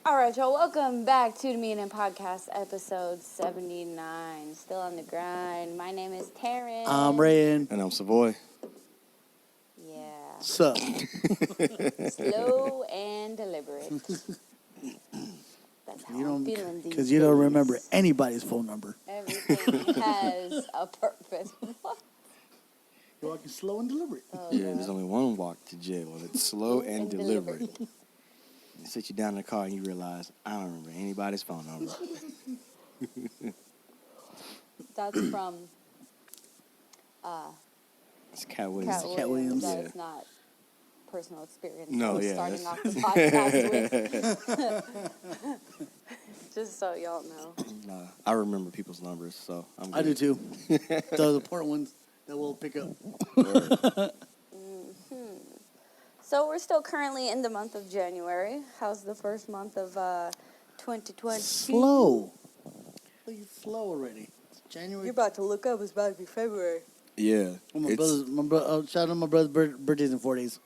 All right, y'all. Welcome back to the Meaning Podcast, episode 79. Still on the grind. My name is Taryn. I'm Rayan. And I'm Savoy. Yeah. Sup? Slow and deliberate. That's how I'm feeling these Because you don't days. remember anybody's phone number. Everything has a purpose. You're walking slow and deliberate. Oh, Yeah, God. there's only one walk to jail, and it's slow and deliberate. You sit you down in the car and you realize, I don't remember anybody's phone number. That's from It's Cat Williams. Cat Cat Williams. Williams. That's not personal experience. No, We're yeah, starting that's- off the podcast with. Just so y'all know. Nah, I remember people's numbers, so I'm good. I do too. The important ones that we'll pick up. So we're still currently in the month of January. How's the first month of 2020? Slow. Look, you slow already. It's January. You're about to look up. It's about to be February. Yeah. Well, it's- shout out my brother's birthday's in 4 days.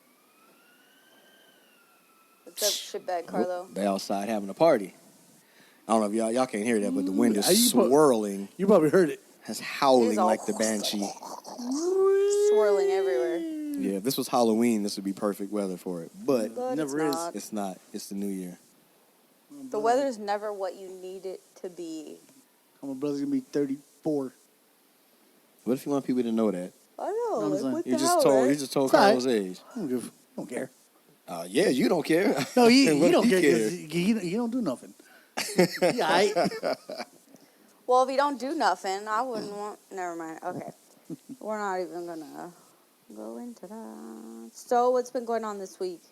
What's up, shitbag Carlo? They outside having a party. I don't know if y'all can't hear that, but the wind is You pro- swirling. You probably heard it. It's howling It's all- like the banshee. Swirling everywhere. Yeah, if this was Halloween, this would be perfect weather for it. But But Never it's is. not. it's not. It's the new year. The weather's never what you need it to be. My brother's going to be 34. What if you want people to know that? I know. I'm Like, saying, what You the just hell, told right? you just told It's all right. Carlos' age. I don't care. Yeah, you don't care. No, he What don't if care he because he don't do nothing. Yeah, Well, if you don't do nothing, I wouldn't want. Never mind. Okay. We're not even going to go into that. So, what's been going on this week?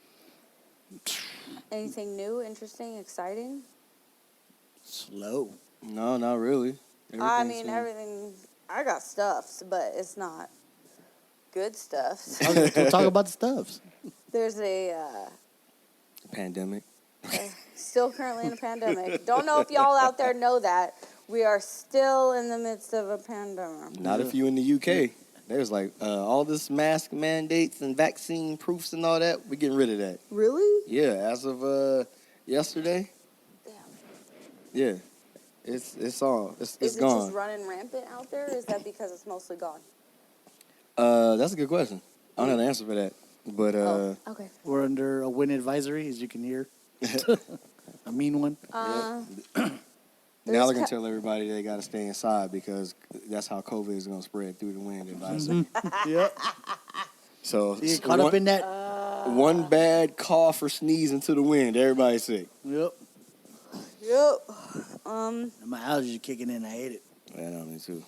Anything new, interesting, exciting? slow. No, not really. I mean, everything. I got stuffs, but it's not good stuffs. We'll talk about the stuffs. There's a Pandemic. still currently in a pandemic. Don't know if y'all out there know that we are still in the midst of a pandemic. Not if you in the UK. There's like all this mask mandates and vaccine proofs and all that. We're getting rid of that. Really? Yeah, as of yesterday. Damn. Yeah, it's all it's Is it gone. just running rampant out there? Or is that because it's mostly gone? That's a good question. I don't have the answer for that. But Okay. We're under a wind advisory, as you can hear. A mean one. now there's they're gonna tell everybody they gotta stay inside because that's how COVID is gonna spread through the wind advisory. Yep. So You get caught up in that. one bad cough or sneeze into the wind, everybody's sick. Yep. Yep. And my allergies are kicking in. I hate it. Yeah, I know me too.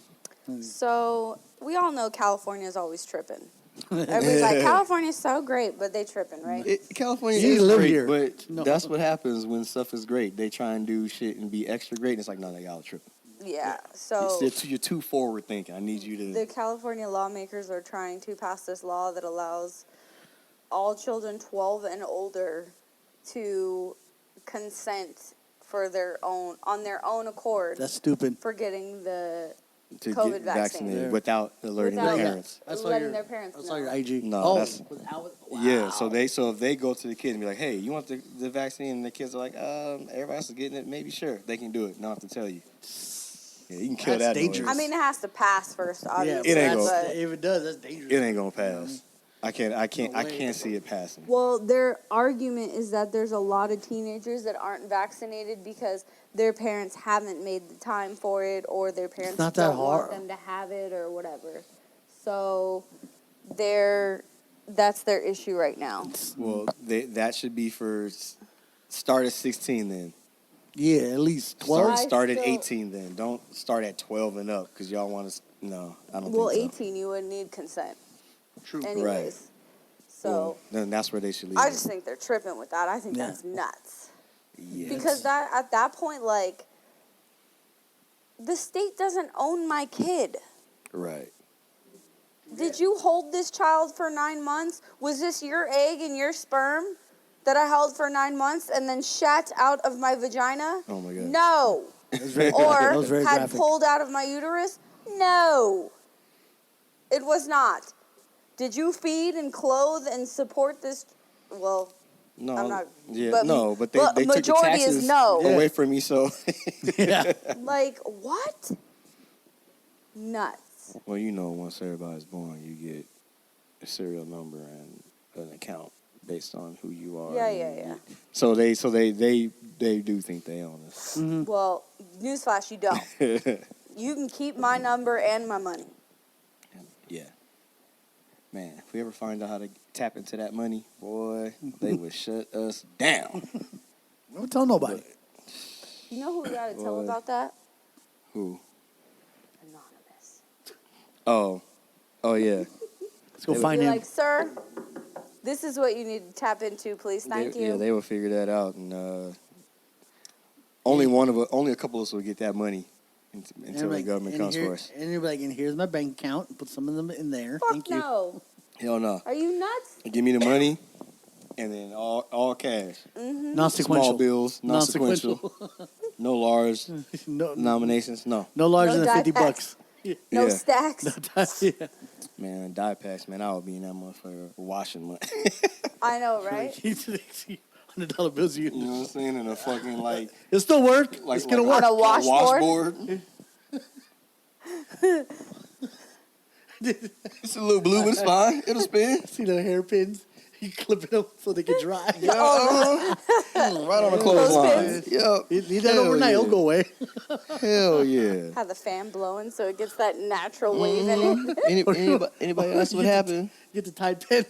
So we all know California's always tripping. Everybody's like, California's so great, but they tripping, right? California You is live great, here. but No. that's what happens when stuff is great. They try and do shit and be extra great, and it's like, no, y'all tripping. Yeah. So You're too forward thinking. I need you to. the California lawmakers are trying to pass this law that allows all children 12 and older to consent for on their own accord That's stupid. for getting the to COVID get vaccine. vaccinated Yeah. without alerting Without- their parents. I saw letting your- their parents I saw know. your IG. No, oh, that's- wow. Yeah, so if they go to the kid and be like, hey, you want the vaccine? And the kids are like, everybody else is getting it. Maybe, sure. They can do it. Don't have to tell you. Yeah, you can kill That's that dangerous. noise. I mean, it has to pass first, obviously. It ain't that's- gonna- If it does, that's dangerous. It ain't gonna pass. I No can't way. see it passing. Well, their argument is that there's a lot of teenagers that aren't vaccinated because their parents haven't made the time for it, or their parents not that don't want hard. them to have it, or whatever. So, that's their issue right now. Well, that should be for start at 16 then. Yeah, at least 12. I Start at still- 18 then. Don't start at 12 and up because y'all want to. No, I don't Well, think so. 18, you would need consent, True. anyways. So, Well, then that's where they should leave. I it. just think they're tripping with that. I think Yeah. that's nuts. Yes. Because that at that point, like, the state doesn't own my kid. Right. Did you hold this child for 9 months? Was this your egg and your sperm that I held for 9 months and then shat out of my vagina? Oh my God. No. That was very graphic. That was Or very had graphic. pulled out of my uterus? No. It was not. Did you feed and clothe and support this? Well, No, I'm not. yeah, but, no, but but they took the majority taxes is no. away from me, so. Yeah. Like what? Nuts. Well, you know, once everybody's born, you get a serial number and an account based on who you are. Yeah. So they do think they own us. Mm-hmm. Well, newsflash, you don't. You can keep my number and my money. Yeah. Man, if we ever find out how to tap into that money, boy, they would shut us down. Don't tell nobody. You know who we gotta tell Boy. about that? Who? Anonymous. Oh yeah. Let's go find Be him. like, sir, this is what you need to tap into, please. Thank you. Yeah, they will figure that out, and only a couple of us will get that money until the government comes for us. And you're like, and here's my bank account. Put some of them in there. Fuck Thank you. no. Hell no. Are you nuts? Give me the money, and then all cash. Mm-hmm. Non-sequential. Small bills, non-sequential. No large no, nominations, no. no larger No than die 50 packs. bucks. No Yeah. stacks. Yeah. Man, die packs, man, I would be in that motherfucker washing money. I know, right? $100 bills. You know what I'm saying? And a fucking like It'll still work. It's gonna work. On a washboard? washboard. It's a little blue, but it's fine. It'll spin. See the hairpins? You clip it up so they can dry. Yeah, right on the clothesline. Clothespins? Yep. Leave that Hell overnight. yeah. It'll go away. Hell yeah. Have the fan blowing so it gets that natural wave in it. Anybody else what happened? Get the Tide pen.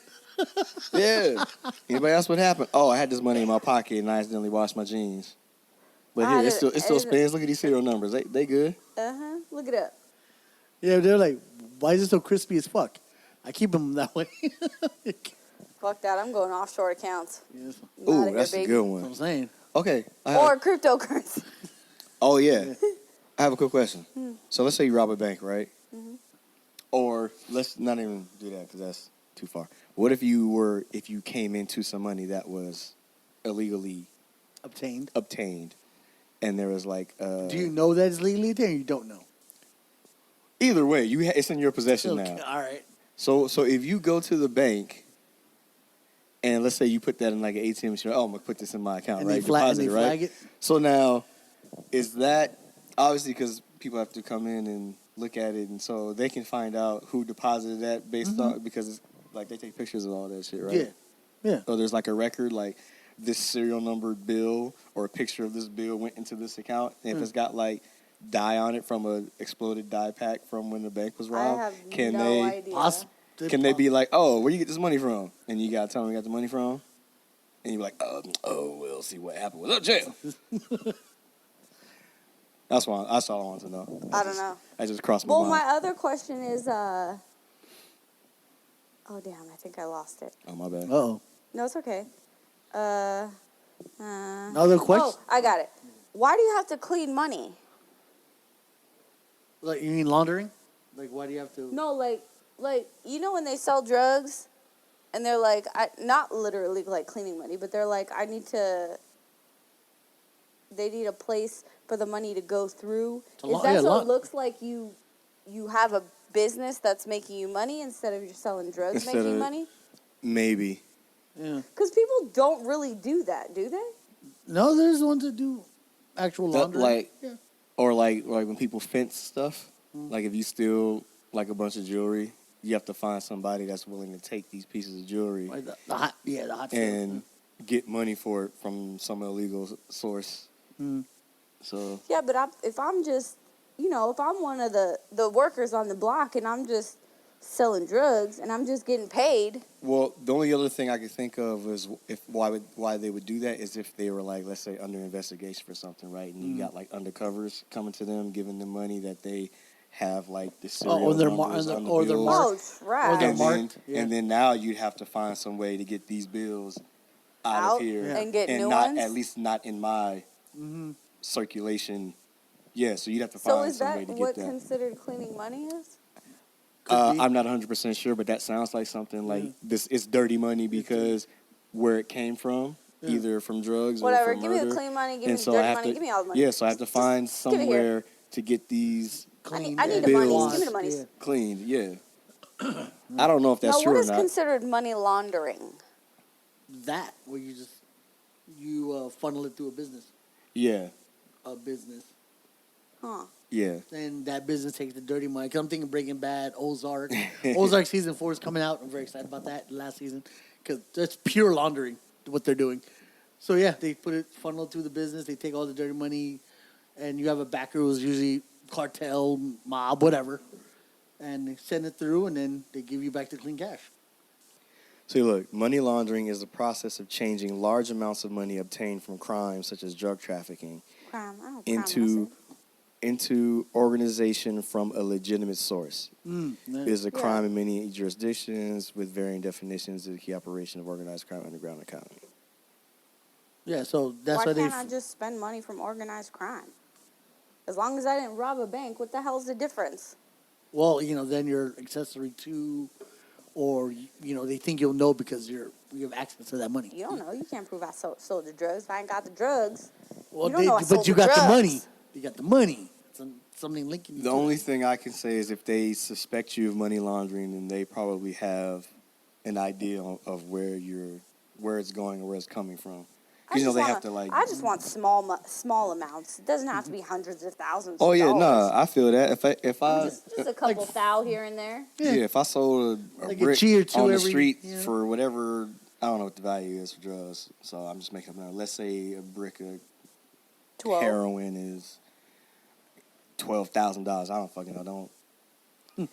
Yeah. Anybody else what happened? Oh, I had this money in my pocket and I accidentally washed my jeans. But here, it still spins. Look at these serial numbers. They good. Uh-huh. Look it up. Yeah, they're like, why is it so crispy as fuck? I keep them that way. Fuck that. I'm going offshore accounts. Yes. Outta Ooh, here, that's a baby. good That's what I'm one. saying. Okay. Or cryptocurrency. Oh, yeah. I have a quick question. So let's say you rob a bank, right? Mm-hmm. Or let's not even do that because that's too far. What if you came into some money that was illegally Obtained. and there was like Do you know that it's legally obtained or you don't know? either way, it's in your possession Okay, now. all right. So if you go to the bank and let's say you put that in like an ATM machine, oh, I'm gonna put this in my account, And right? they flag right? it. So now, is that obviously because people have to come in and look at it, and so they can find out who deposited that based on because it's, like they take pictures of all that shit, right? Yeah. So there's like a record, like this serial numbered bill or a picture of this bill went into this account, and if it's got like dye on it from a exploded dye pack from when the bank was I robbed, have can no they? idea. Can they be like, oh, where you get this money from? And you gotta tell them where you got the money from, and you be like, we'll see what happened with jail. That's all I want to know. I don't know. I just crossed my Well, mind. my other question is, oh damn, I think I lost it. Oh my bad. Uh-oh. No, it's okay. Another question? Oh, I got it. Why do you have to clean money? Like, you mean laundering? Like, why do you have to? No, like you know when they sell drugs, and they're like, not literally like cleaning money, but they're like, they need a place for the money to go through. Is that so it looks like you have a business that's making you money instead of you're selling drugs making money? Maybe. Yeah. Because people don't really do that, do they? No, there's ones that do actual laundering. Or like when people fence stuff. Like if you steal like a bunch of jewelry, you have to find somebody that's willing to take these pieces of jewelry Like the hot stuff. and get money for it from some illegal source. So Yeah, but if I'm just, if I'm one of the workers on the block and I'm just selling drugs and I'm just getting paid. well, the only other thing I could think of is why they would do that is if they were like, let's say, under investigation for something, right? And you got like undercovers coming to them, giving them money that they have like the serial numbers on the or their bills. mark. Oh, trash. they're And then, marked, yeah. and then now you'd have to find some way to get these bills out Out of here and get new not ones? at least not in my circulation. Yeah, so you'd have to So find is some way that to get what that. considered cleaning money is? I'm not 100% sure, but that sounds like something like this. It's dirty money because where it came from, either from drugs Whatever. or from Give me murder. the clean money. Give And me so the I dirty have money. to, Give me all the money. Yeah, so I have to find give it here. somewhere to get these I need the money. bills Give me the money. Yeah. cleaned. Yeah. I don't know if that's Now, true what or is not. considered money laundering? That where you just you funnel it through a business. Yeah. A business. Huh. Yeah. And that business takes the dirty money. Cause I'm thinking Breaking Bad, Ozark. Ozark season 4 is coming out. I'm very excited about that. Last season, because that's pure laundering what they're doing. So yeah, they put it funneled through the business. They take all the dirty money, and you have a backer who's usually cartel, mob, whatever, and they send it through, and then they give you back the clean cash. So look, money laundering is the process of changing large amounts of money obtained from crimes such as drug trafficking Crime. I don't into organization from a legitimate source. Yeah. It is a crime in many jurisdictions with varying definitions of the key operation of organized crime underground economy. Yeah, so that's Why why they. can't I just spend money from organized crime? As long as I didn't rob a bank, what the hell's the difference? Well, then you're accessory to, or they think you'll know because you have access to that money. You don't know. You can't prove I sold the drugs. If I ain't got the drugs, Well, you don't know I sold but you the got the drugs. money. You got the money. Something linking you. The to only it. thing I can say is if they suspect you of money laundering, then they probably have an idea of where it's going or where it's coming from. I They just have to I just want small amounts. It doesn't have to be hundreds of thousands. Oh of yeah, dollars. no, I feel that. If I Just a couple thou here and there. if I sold a Like a brick G or two on the every- street yeah. for whatever, I don't know what the value is for drugs, so I'm just making up now. Let's say a brick of 12. heroin is $12,000. I don't fucking know. Don't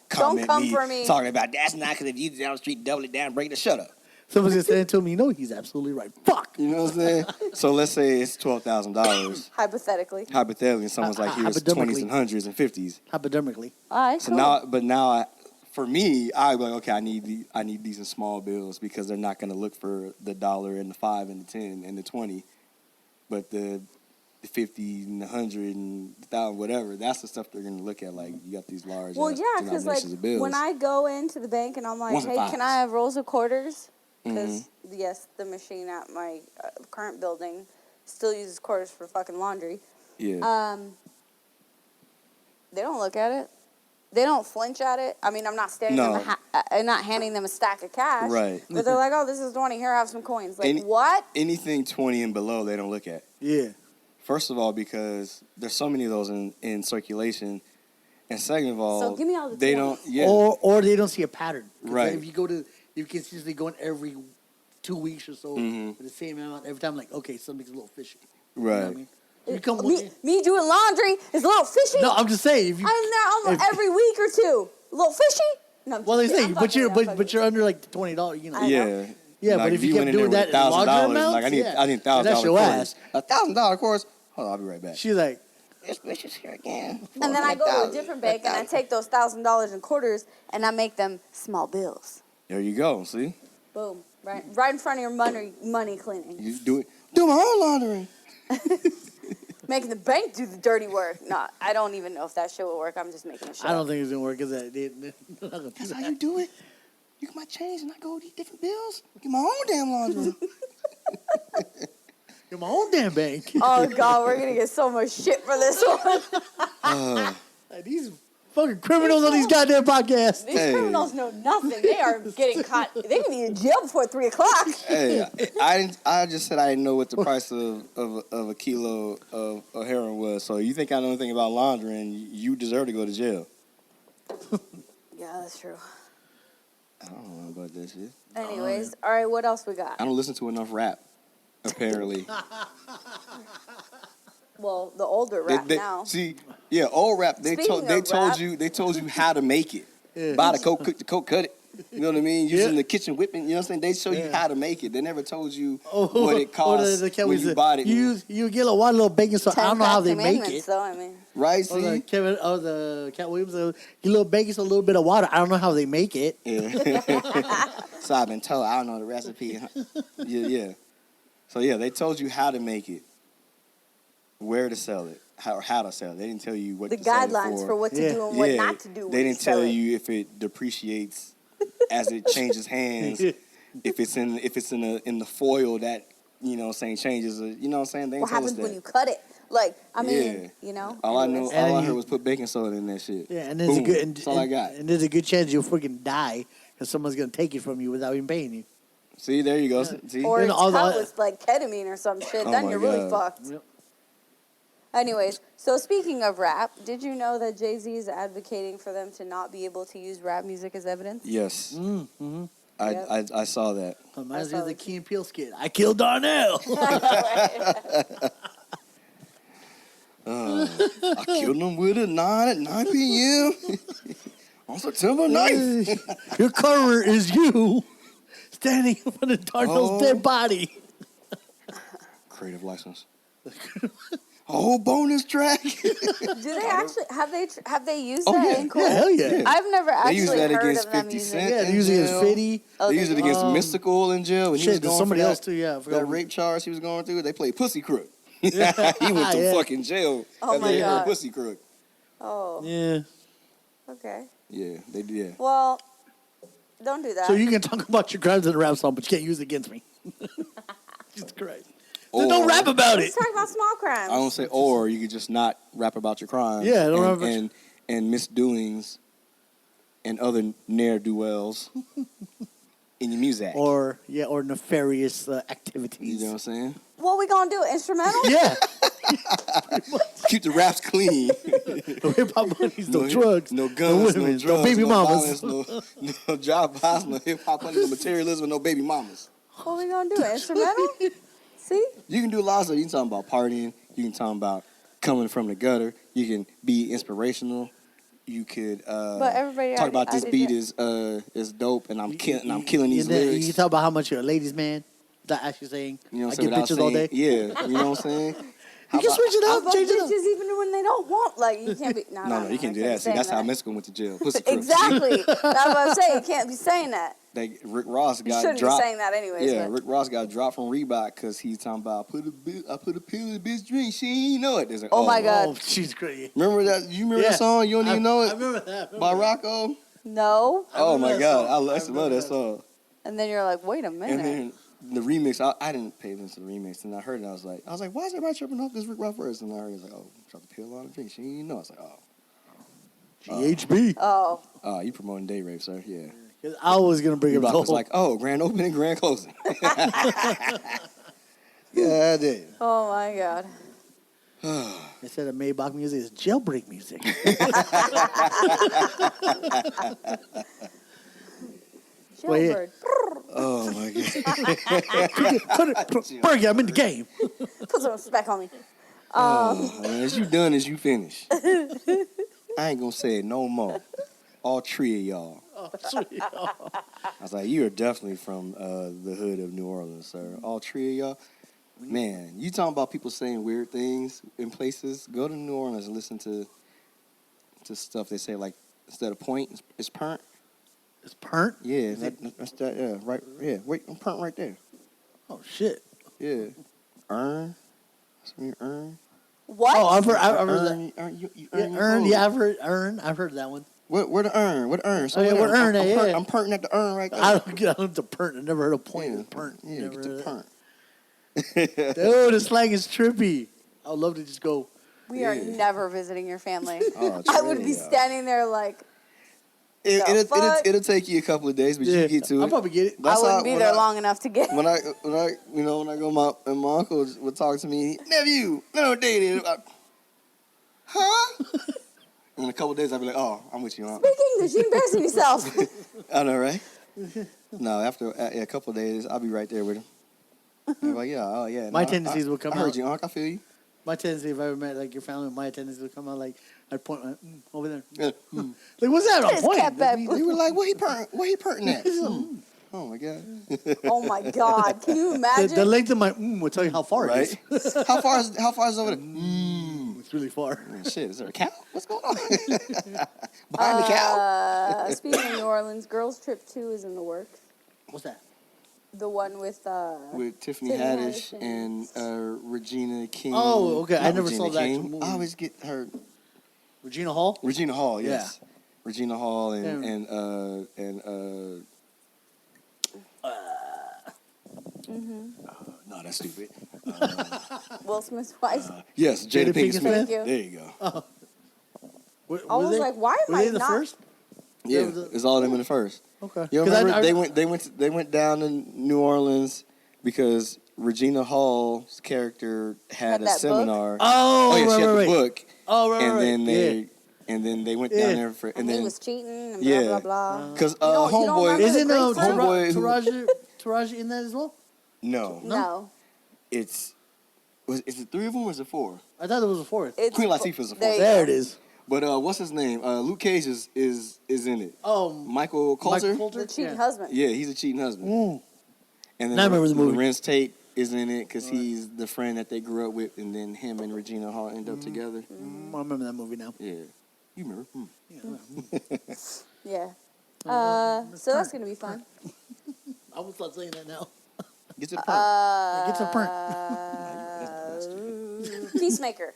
Don't at come for me. talking about that's not because if you down the street double it down, break the shut up. Someone's gonna say it to me. He's absolutely right. Fuck. You know what I'm saying? So let's say it's $12,000. Hypothetically. Hypothetically, someone's like, here's Hypodermically. 20s and 100s and 50s. Hypodermically. All right, So now, for me, I be like, okay, I need these in small bills because they're not going to look for the $1 and the 5 and the 10 and the 20, but the 50 and the 100 and the 1,000, whatever. That's the stuff they're going to look at. Like you got these large. Well, yeah, because like denominations of bills. when I go into the bank and I'm like, Ones and hey, can fives. I have rolls of quarters? Because Mm-hmm. yes, the machine at my current building still uses quarters for fucking laundry. Yeah. They don't look at it. They don't flinch at it. I mean, I'm not standing No. them, not handing them a stack of cash. Right. But they're like, oh, this is 20. Here, have some coins. Like, Any- what? Anything 20 and below, they don't look at. Yeah. First of all, because there's so many of those in circulation, and second of all, So give me all the they 20. don't. Yeah. Or they don't see a pattern. 'Cause Right. If you consistently going every 2 weeks or so with the same amount every time, like, okay, something's a little fishy. You know what I Right. mean? If you come Me doing laundry is a little fishy. No, I'm just saying. If you, I'm there almost every week or two. A little fishy? No, I'm well, they kidding. say, I'm but fucking you're with you. I'm but fucking you're under like $20. I know. Yeah. Yeah, Like, but if you went kept in there doing with that in larger $1,000, amounts, like I need yeah. $1,000 That's your quarters. ass. $1,000 course. Hold on, I'll be right back. She's like, This bitch is here again. And then I go to a different bank and I take those $1,000 in quarters and I make them small bills. There you go. See, Boom. Right in front of your money cleaning. you do my own laundering. Making the bank do the dirty work. No, I don't even know if that shit will work. I'm just making a shit. I don't think it's gonna work. Cause they That's how you do it. You get my change and I go these different bills. Get my own damn laundry. Get my own damn bank. Oh God, we're gonna get so much shit for this one. Like, these fucking criminals on these goddamn podcasts. These criminals know nothing. They are getting caught. They can be in jail before 3 o'clock. Hey, I just said I didn't know what the price of a kilo of heroin was. So you think I know anything about laundering? You deserve to go to jail. Yeah, that's true. I don't know about that shit. Anyways, all right, what else we got? I don't listen to enough rap. Apparently, Well, the older rap now. See, yeah, old rap. They Speaking of rap- told you how to make it. Yeah. Buy the coke, cook the coke, cut it. You know what I mean? Using Yeah. the kitchen whipping. You know what I'm saying? They show you Yeah. how to make it. They never told you Oh, what it costs the cat when was you bought it. You get a one little baking soda. I don't know how they make it. Though, I mean, Right? Or the See? the Cat Williams, you little baking soda, a little bit of water. I don't know how they make it. Yeah. So I've been told. I don't know the recipe. Yeah. So yeah, they told you how to make it, where to sell it, how to sell it. They didn't tell you what the to sell it guidelines for what to Yeah. do and what not to do. when They didn't you sell tell it. you if it depreciates as it changes hands. If it's in the foil that changes. You know what I'm saying? They didn't What tell us happens that. when you cut it? Like, I mean, Yeah. you know. All I anyways. know, all I you- heard was put baking soda in that shit. Yeah, and there's a Boom. good That's all I got. and there's a good chance you'll freaking die because someone's gonna take it from you without even paying you. See, there you go. Yeah. See, Or And it's all cut the- with like ketamine or some shit. Oh Then my you're really God. fucked. Yep. Anyways, so speaking of rap, did you know that Jay-Z is advocating for them to not be able to use rap music as evidence? yes, Mm-hmm. I saw that. Reminds I me saw of the it. Key and Peele skit. I killed Darnell. I killed him with a 9 at 9 p.m. on September 9th. Your cover is you standing in front of Darnell's Oh. dead body. Creative license. Oh, bonus track. Do they actually have they used Oh, that yeah. in court? Yeah, hell yeah. I've never They use actually that heard against of them 50 using Cent. it. Yeah, they're using it as jail. 50. Oh, They they used it do? against Mystical in jail. When he was Shit, going somebody for else that, too, yeah. I forgot that who- rape charge he was going through. They played Pussy Crook. He went to Yeah. fucking jail Oh after my they heard God. Pussy Crook. Oh, Yeah. okay. Yeah, they did. Yeah. Well, don't do that. So you can talk about your crimes in a rap song, but you can't use it against me. Jesus Christ. Then don't Or- rap about it. Let's talk about small crimes. I don't say, or you could just not rap about your crimes. Yeah, don't and, rap about and misdoings and other ne'er-do-wells in your music. Or nefarious you activities. know what I'm saying? What we gonna do? Instrumental? Yeah. Keep the raps clean. No hip hop money's, no drugs, no guns, no women, drugs, no baby mamas. violence, no drive-bys, no hip-hop money, no materialism, no baby mamas. What we gonna do? Instrumental? See? You can do lots of. You can talk about partying. You can talk about coming from the gutter. You can be inspirational. You could But everybody talk about this already- beat is dope, and I'm killing these You lyrics. can talk about how much you're a ladies' man. That actually saying, You know I what get I'm saying? bitches all day. Yeah, you know what I'm saying? You can switch it How up, about change it bitches up. even when they don't want? Like you can't be. No, you can't do that. See, that's how Mexico went to jail. Pussy crooks. Exactly. That's what I'm saying. You can't be saying that. Rick Ross You got shouldn't dropped. be saying that anyways. Yeah, but. Rick Ross got dropped from Reebok because he's talking about I put a pill in the bitch drink. She ain't know it. There's like, Oh my God. Oh, she's crazy. Remember that? You remember Yeah. that song? You don't even know it I remember that. by Rocco. No. Oh remember my that God, song. I used to love that song. And then you're like, wait a minute. And then the remix, I didn't pay attention to the remix, and I heard it. I was like, why is everybody tripping off this Rick Ross verse? And I heard it was like, oh, drop the pill on the drink. She didn't know. I was like, GHB. Oh. you promoting day rape, sir? Yeah. 'Cause I was going to bring up the Reebok was whole. like, oh, grand opening, grand closing. Yeah, I did. Oh my God. Instead of Maybach music, it's jailbreak music. Well, yeah. Jailbird. Oh my God. Bergie, I'm in the game. Put some respect on me. Man, as you done as you finish. I ain't gonna say it no more. All three of y'all. Oh, sweet. I was like, you are definitely from the hood of New Orleans, sir. All three of y'all. Man, you talking about people saying weird things in places. Go to New Orleans and listen to stuff they say, like, instead of point, it's pernt. It's pernt? Yeah, that's that. Yeah, right. Yeah, wait, I'm pernt right there. Oh, shit. Yeah, earn. That's when you earn. What? Oh, I've heard that. You Yeah, earn. your earn. food. Yeah, I've heard that one. Where the earn? What earn? Oh, yeah, what what earn, I'm, yeah. I'm perting at the earn right there. I don't get the pernt. I never heard of point. Yeah, Pernt. Yeah, Never get the heard pernt. that. Dude, the slang is trippy. I would love to just go. We are Yeah. never visiting your family. Oh, I would be true, yeah. standing there like, fuck? It'll take you a couple of days, but Yeah, you get to it. I'll probably get it. I wouldn't be when there long enough to get. When I go, my uncle would talk to me. Nephew, no dating. Huh? In a couple of days, I'd be like, oh, I'm with you, Uncle. Speak English. You embarrassing yourself. I know, right? No, after a couple of days, I'll be right there with him. I'm like, yeah, oh yeah. My no, tendencies will come I heard out. you, Uncle. I feel you. My tendency, if I ever met like your family, my tendency would come out like I'd point my over there. Yeah. Like, what's that? I'm Just pointing. kept that- You were like, what he perting at? Oh my God. Oh my God. Can you imagine? The length of my will tell you how far it Right? is. How far is over there? It's really far. Shit, is there a cow? What's going on? Behind the cow? Speaking of New Orleans, Girls Trip 2 is in the works. What's that? The one with With Tiffany Tiffany Haddish Haddish and Regina King. Oh, okay. I Not never Regina saw that King. actual movie. I always get her. Regina Hall. Regina Hall, yes. Regina Hall and Yeah. no, that's stupid. Will Smith's wife. Yes, Jada Pinkett Pinkett Smith. Smith? There you go. Were I was they- like, why am were I they the not- first? Yeah, it's all of them in the first. Okay. You 'Cause remember they went down to New Orleans because Regina Hall's character had a that book? seminar. Oh, yeah, she had right. the book. Oh, right, and right. then they went Yeah. down there for And then he was cheating and yeah. blah, blah, blah. Because You don't homeboy remember Isn't the Greek homeboy who- Taraji in that as well? no, it's is it 3 of them or is it 4? I thought it was a fourth. It's Queen Latifah's a there 4th. you There go. it is. But what's his name? Luke Cage is in it. Oh, Michael Coulter. The cheating Yeah. husband. Yeah, he's a cheating husband. Mm. And then Now I remember the movie. Lorenz Tate is in it because he's the friend that they grew up with, and then him and Regina Hall end up together. I remember that movie now. Yeah, you remember? Yeah. So that's going to be fun. I will start saying that now. Gets a perk. Gets a perk. Peacemaker.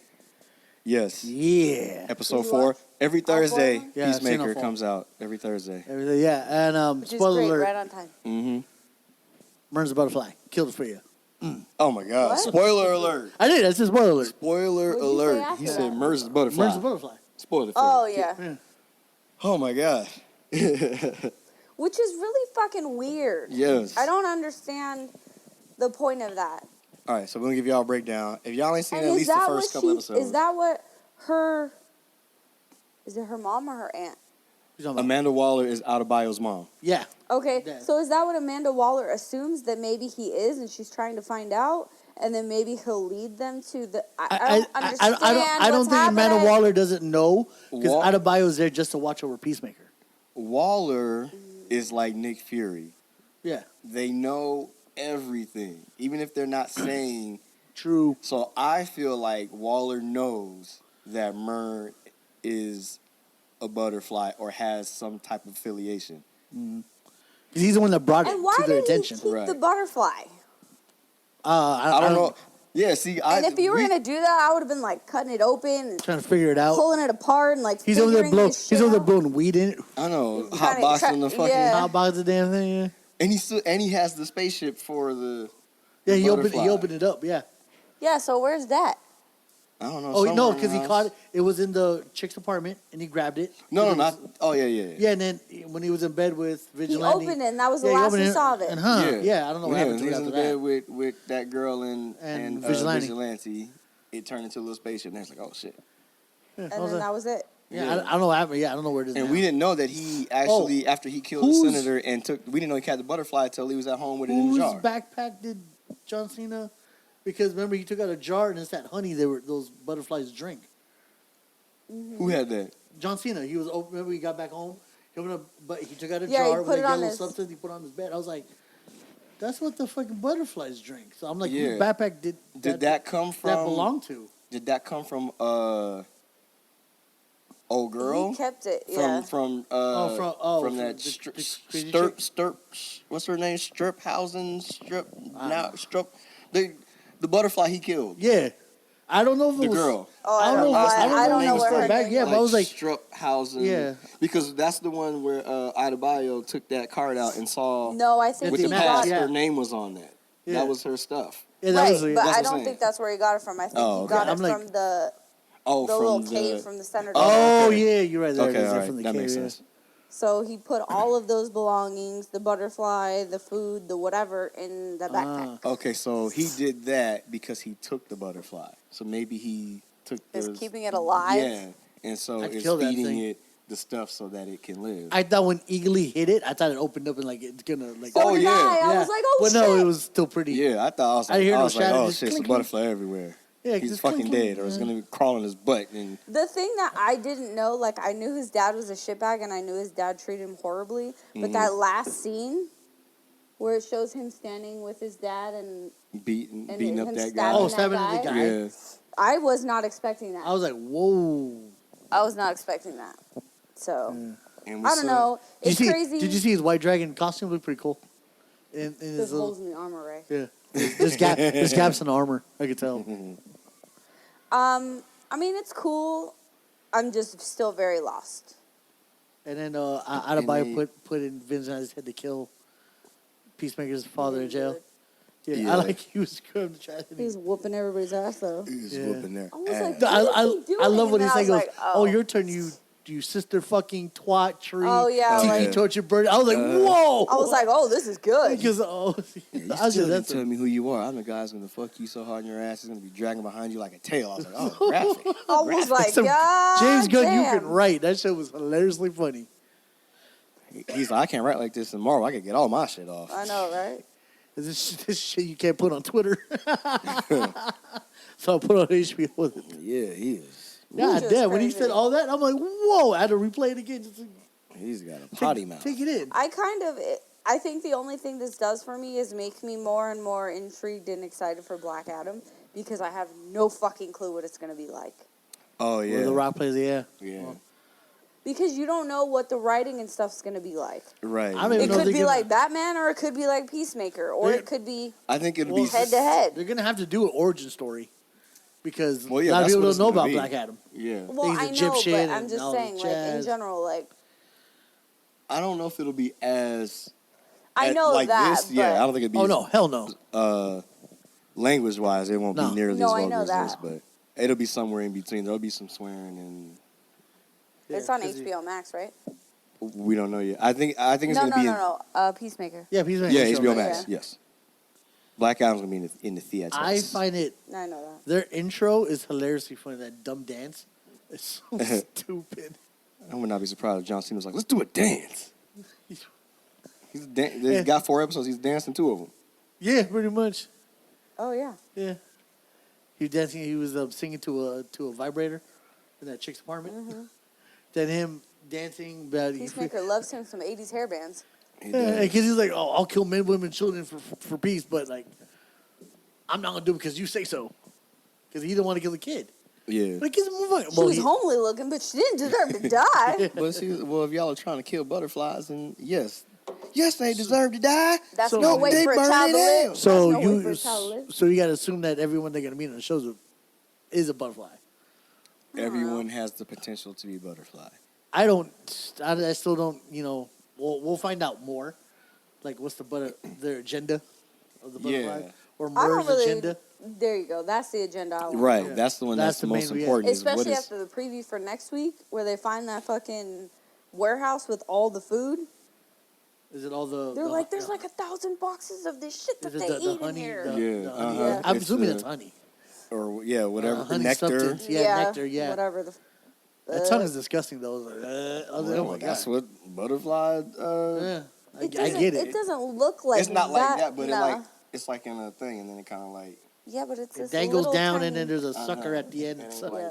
Yes. Yeah. Episode Did you 4 watch every all 4 of Thursday. them? Yeah, I've seen all Peacemaker 4. comes out every Thursday. Everything, yeah. And Which is spoiler great, alert, right on time. Mm-hmm. Murder's a butterfly. Killed it for you. Oh my God! What? Spoiler alert! I did. That's a spoiler alert. Spoiler What'd you say alert! after He said that? Murder's a butterfly. Murder's a butterfly. Spoiler. Oh, you. yeah. Oh my God! Which is really fucking weird. Yes. I don't understand the point of that. All right, so we're gonna give y'all a breakdown. If y'all ain't seen And at is least the that first what couple episodes, is that what her, is it her mom or her aunt? You're talking about- Amanda Waller is Adebayo's mom. Yeah. Okay, Yeah. so is that what Amanda Waller assumes that maybe he is and she's trying to find out? And then maybe he'll lead them to the. I don't understand. I don't what's think Amanda happening. Waller doesn't know because Wa- Adebayo's there just to watch over Peacemaker. Waller is like Nick Fury. Yeah. They know everything, even if they're not saying. True. So I feel like Waller knows that Myrn is a butterfly or has some type of affiliation. Because he's the one that brought it And why to their did he attention. keep Right. the butterfly? I don't know. Yeah, see, And if you were gonna do that, I would have been like cutting it open and Trying to figure it out. pulling it apart and like. He's over there figuring this He's shit over there out. blowing weed in it. I know, He's hot trying to boxing the tra- fucking. yeah. How about the damn thing? Yeah. And he has the spaceship for the. Yeah, the he butterfly. opened it up. Yeah. Yeah. So where's that? I don't know. Oh no, somewhere in because the he house. caught it. It was in the chick's apartment, and he grabbed it. No, It no, was- not. Oh yeah. Yeah, and then when he was in bed with He Vigilante, opened it, and that was the yeah, he last opened we it, saw of it. And I don't know what Yeah, happened to he it was after in bed that. with that girl and Vigilante. Vigilante. It turned into a little spaceship. And it's like, oh shit. Yeah, And I was then like- that was it. yeah, Yeah. I don't know what happened. Yeah, I don't know where it is And now. we didn't know that he actually, after he killed the who's- senator and we didn't know he had the butterfly until he was at home with it in Whose the jar. backpack did John Cena? Because remember, he took out a jar, and it's that honey those butterflies drink. Who had that? John Cena, he was open. Remember, he got back home. He opened up, but he took out a Yeah, he jar put with a it on yellow his- substance. He put it on his bed. I was like, "That's what the fucking butterflies drink." So I'm like, Yeah. "Whose backpack did That come from? that belong to?" Did that come from old girl? He kept it. Yeah. From from that the crazy Stirp, what's her name? The butterfly he killed. Yeah, I don't know if it The was girl. Oh, I don't know. I don't know what what her her back. name Yeah, was. but I was like, Strupphausen. Yeah. Because that's the one where Adebayo took that card out and saw No, I think with he the match, past got yeah. her name was on that. Yeah. That was her stuff. yeah, that right, was weird. but That's I what I'm don't saying. think that's where he got it from. I think Oh, he okay. got I'm it like- from the Oh, little from cave the. from the center. Oh okay. yeah, you're right. There Okay, it is. all Yeah, right, from the that cave, makes yeah. sense. So he put all of those belongings, the butterfly, the food, the whatever, in the backpack. Okay, so he did that because he took the butterfly. So maybe he took Is the. keeping it alive. Yeah, and so I'd it's kill that feeding thing. it the stuff so that it can live. I thought when Eagly hit it, I thought it opened up and like it's gonna like. So Oh, did yeah. I was like, oh but shit. no, it was still pretty. Yeah, I thought I was I like, hear I no was like, shadow, oh just shit, it's a clinking. butterfly everywhere. Yeah, 'cause He's it's fucking clinking, dead, or it's yeah. gonna crawl in his butt. And The thing that I didn't know, like I knew his dad was a shitbag and I knew his dad treated him horribly, Mm-hmm. but that last scene where it shows him standing with his dad and beating him up that stabbing guy. Oh, that stabbing the guy? guy. Yeah, I was not expecting that. I was like, whoa. I was not expecting that. So and we I don't saw- know. It's Did crazy. you see his white dragon costume? Looked pretty cool. In There's his little, holes in the armor, right? yeah. There's gaps in the armor. I could tell. I mean, it's cool. I'm just still very lost. And then Adebayo they- put in Vince on his head to kill Peacemaker's father in Really jail. good. Yeah, Yeah. I like he was grabbing the trash. and he- He's whooping everybody's ass though. He was Yeah. whooping their I was ass. like, No, what is he doing? I love when And he then I says, was like, "Oh, your turn, you you sister fucking twat tree. Oh, yeah, Tiki like- torture bird. I was like, whoa. I was like, oh, this is good. Because You I was still just, didn't tell me who you are. I'm the guy who's gonna fuck you so hard in your ass. He's gonna be dragging behind you like a tail. I was like, oh, graphic. I was like, some- God James Gunn, you damn. can write. That shit was hilariously funny. He's like, I can't write like this tomorrow. I can get all my shit off. I know, right? This shit you can't put on Twitter. So I put on HBO with it. Yeah, he is. God Just damn, when he crazy. said all that, I'm like, whoa. I had to replay it again. Just to He's got a potty mouth. take it in. I think the only thing this does for me is make me more and more intrigued and excited for Black Adam because I have no fucking clue what it's going to be like. Oh yeah. Where the Rock plays, yeah. Yeah. Because you don't know what the writing and stuff's going to be like. Right. I don't even It know could they be can- like Batman or it could be like Peacemaker or They- it could be I think it'll Well, be head to head. They're going to have to do an origin story because Well, yeah, a lot of that's people what don't it's know gonna about be. Black Adam. Yeah. Well, He's I know, Egyptian but I'm and just all the saying, like, in jazz. general, like, I don't know if it'll be as I know like that, this. Yeah, but- I don't think it'd be. Oh, no. Hell no. Language wise, it won't No. be nearly No, as I vulgar know as this, that. but it'll be somewhere in between. There'll be some swearing, and it's on 'cause he- HBO Max, right? we don't know yet. I think it's No, gonna be. Peacemaker. Yeah, he's Yeah, HBO Max. Max. Yes. Black Adam's gonna be in the theaters. I find it, I know that. their intro is hilariously funny. That dumb dance is so stupid. I would not be surprised if John Cena was like, "Let's do a dance." He's got 4 episodes. He's dancing 2 of them. Yeah, pretty much. Oh, yeah. Yeah. He was dancing. He was singing to a vibrator in that chick's apartment. Then him dancing about Peacemaker loves him some 80s hair bands. He does. because he's like, oh, I'll kill men, women, children for peace, but like, I'm not gonna do it because you say so. Because he didn't want to kill the kid. Yeah. But kids move on. She was homely looking, but she didn't deserve to die. But see, well, if y'all are trying to kill butterflies, then yes, they deserve to die. That's So- no way They for a burn child to it live. out. So That's no way for a child to live. so you got to assume that everyone they're gonna meet on the shows is a butterfly. Everyone has the potential to be butterfly. I still don't. We'll find out more. Like, what's their agenda of the butterfly Yeah. or I don't Mer's really. agenda? There you go. That's the agenda I want. Right. Yeah. That's the one That's that's the the most main- yeah. important. is what Especially is- after the preview for next week, where they find that fucking warehouse with all the food. Is it all the? They're like, there's like 1,000 boxes of this shit that is it they the eat in honey? here. Yeah, the honey. uh-huh. I'm It's assuming the- it's honey. or whatever, the honey nectar. substance. Yeah, nectar, yeah. Whatever the. That tongue is disgusting though. I was like, oh my Well, god. that's what butterfly. Yeah, I It doesn't, get It it. doesn't look like It's not like that, but nah. it's like in a thing, and then it kind of like. Yeah, but it's It this dangles little down, tiny, and then there's a sucker at the end. And It's it, like-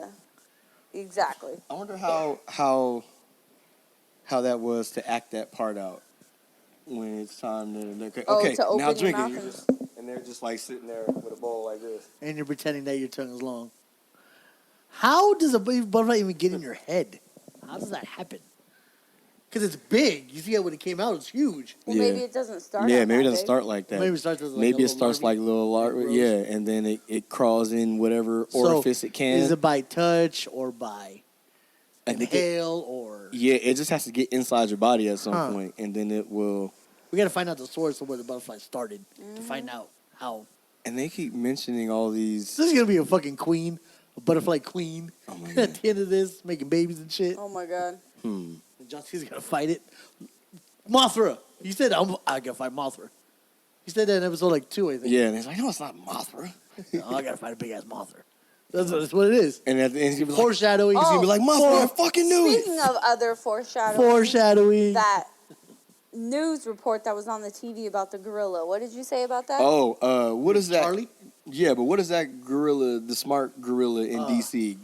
Yeah, exactly. I wonder how that was to act that part out when it's time to. Okay, Oh, to open now your drink it. mouth You're and- just- And they're just like sitting there with a bowl like this. and you're pretending that your tongue is long. How does a butterfly even get in your head? How does that happen? Because it's big. You see it when it came out; it's huge. Well, Yeah. maybe it doesn't start. Yeah, out maybe it that doesn't big. start like that. Maybe it starts as like Maybe a it starts larvae. like little larvae, Gross. yeah, and then it crawls in whatever orifice it can. Is it by touch or by I think it, inhale or? yeah, it just has to get inside your body at some Huh. point, and then it will. We got to find out the source of where the butterfly started to Mm-hmm. find out how. And they keep mentioning all these. This is gonna be a fucking queen, a butterfly queen. Oh my At God. the end of this, making babies and shit. Oh my god. And John Cena's gonna fight it. Mothra. He said, I gotta fight Mothra. He said that in episode like 2, I think. Yeah, and it's like, no, it's not Mothra. Oh, I gotta fight a big ass Mothra. That's what it is. And at the end, he's gonna be like, Foreshadowing. he's gonna be like, Mothra, I fucking knew it. Speaking of other foreshadowing, Foreshadowing. that news report that was on the TV about the gorilla. What did you say about that? Oh, what is that? Charlie? Yeah, but what is that gorilla, the smart gorilla in DC?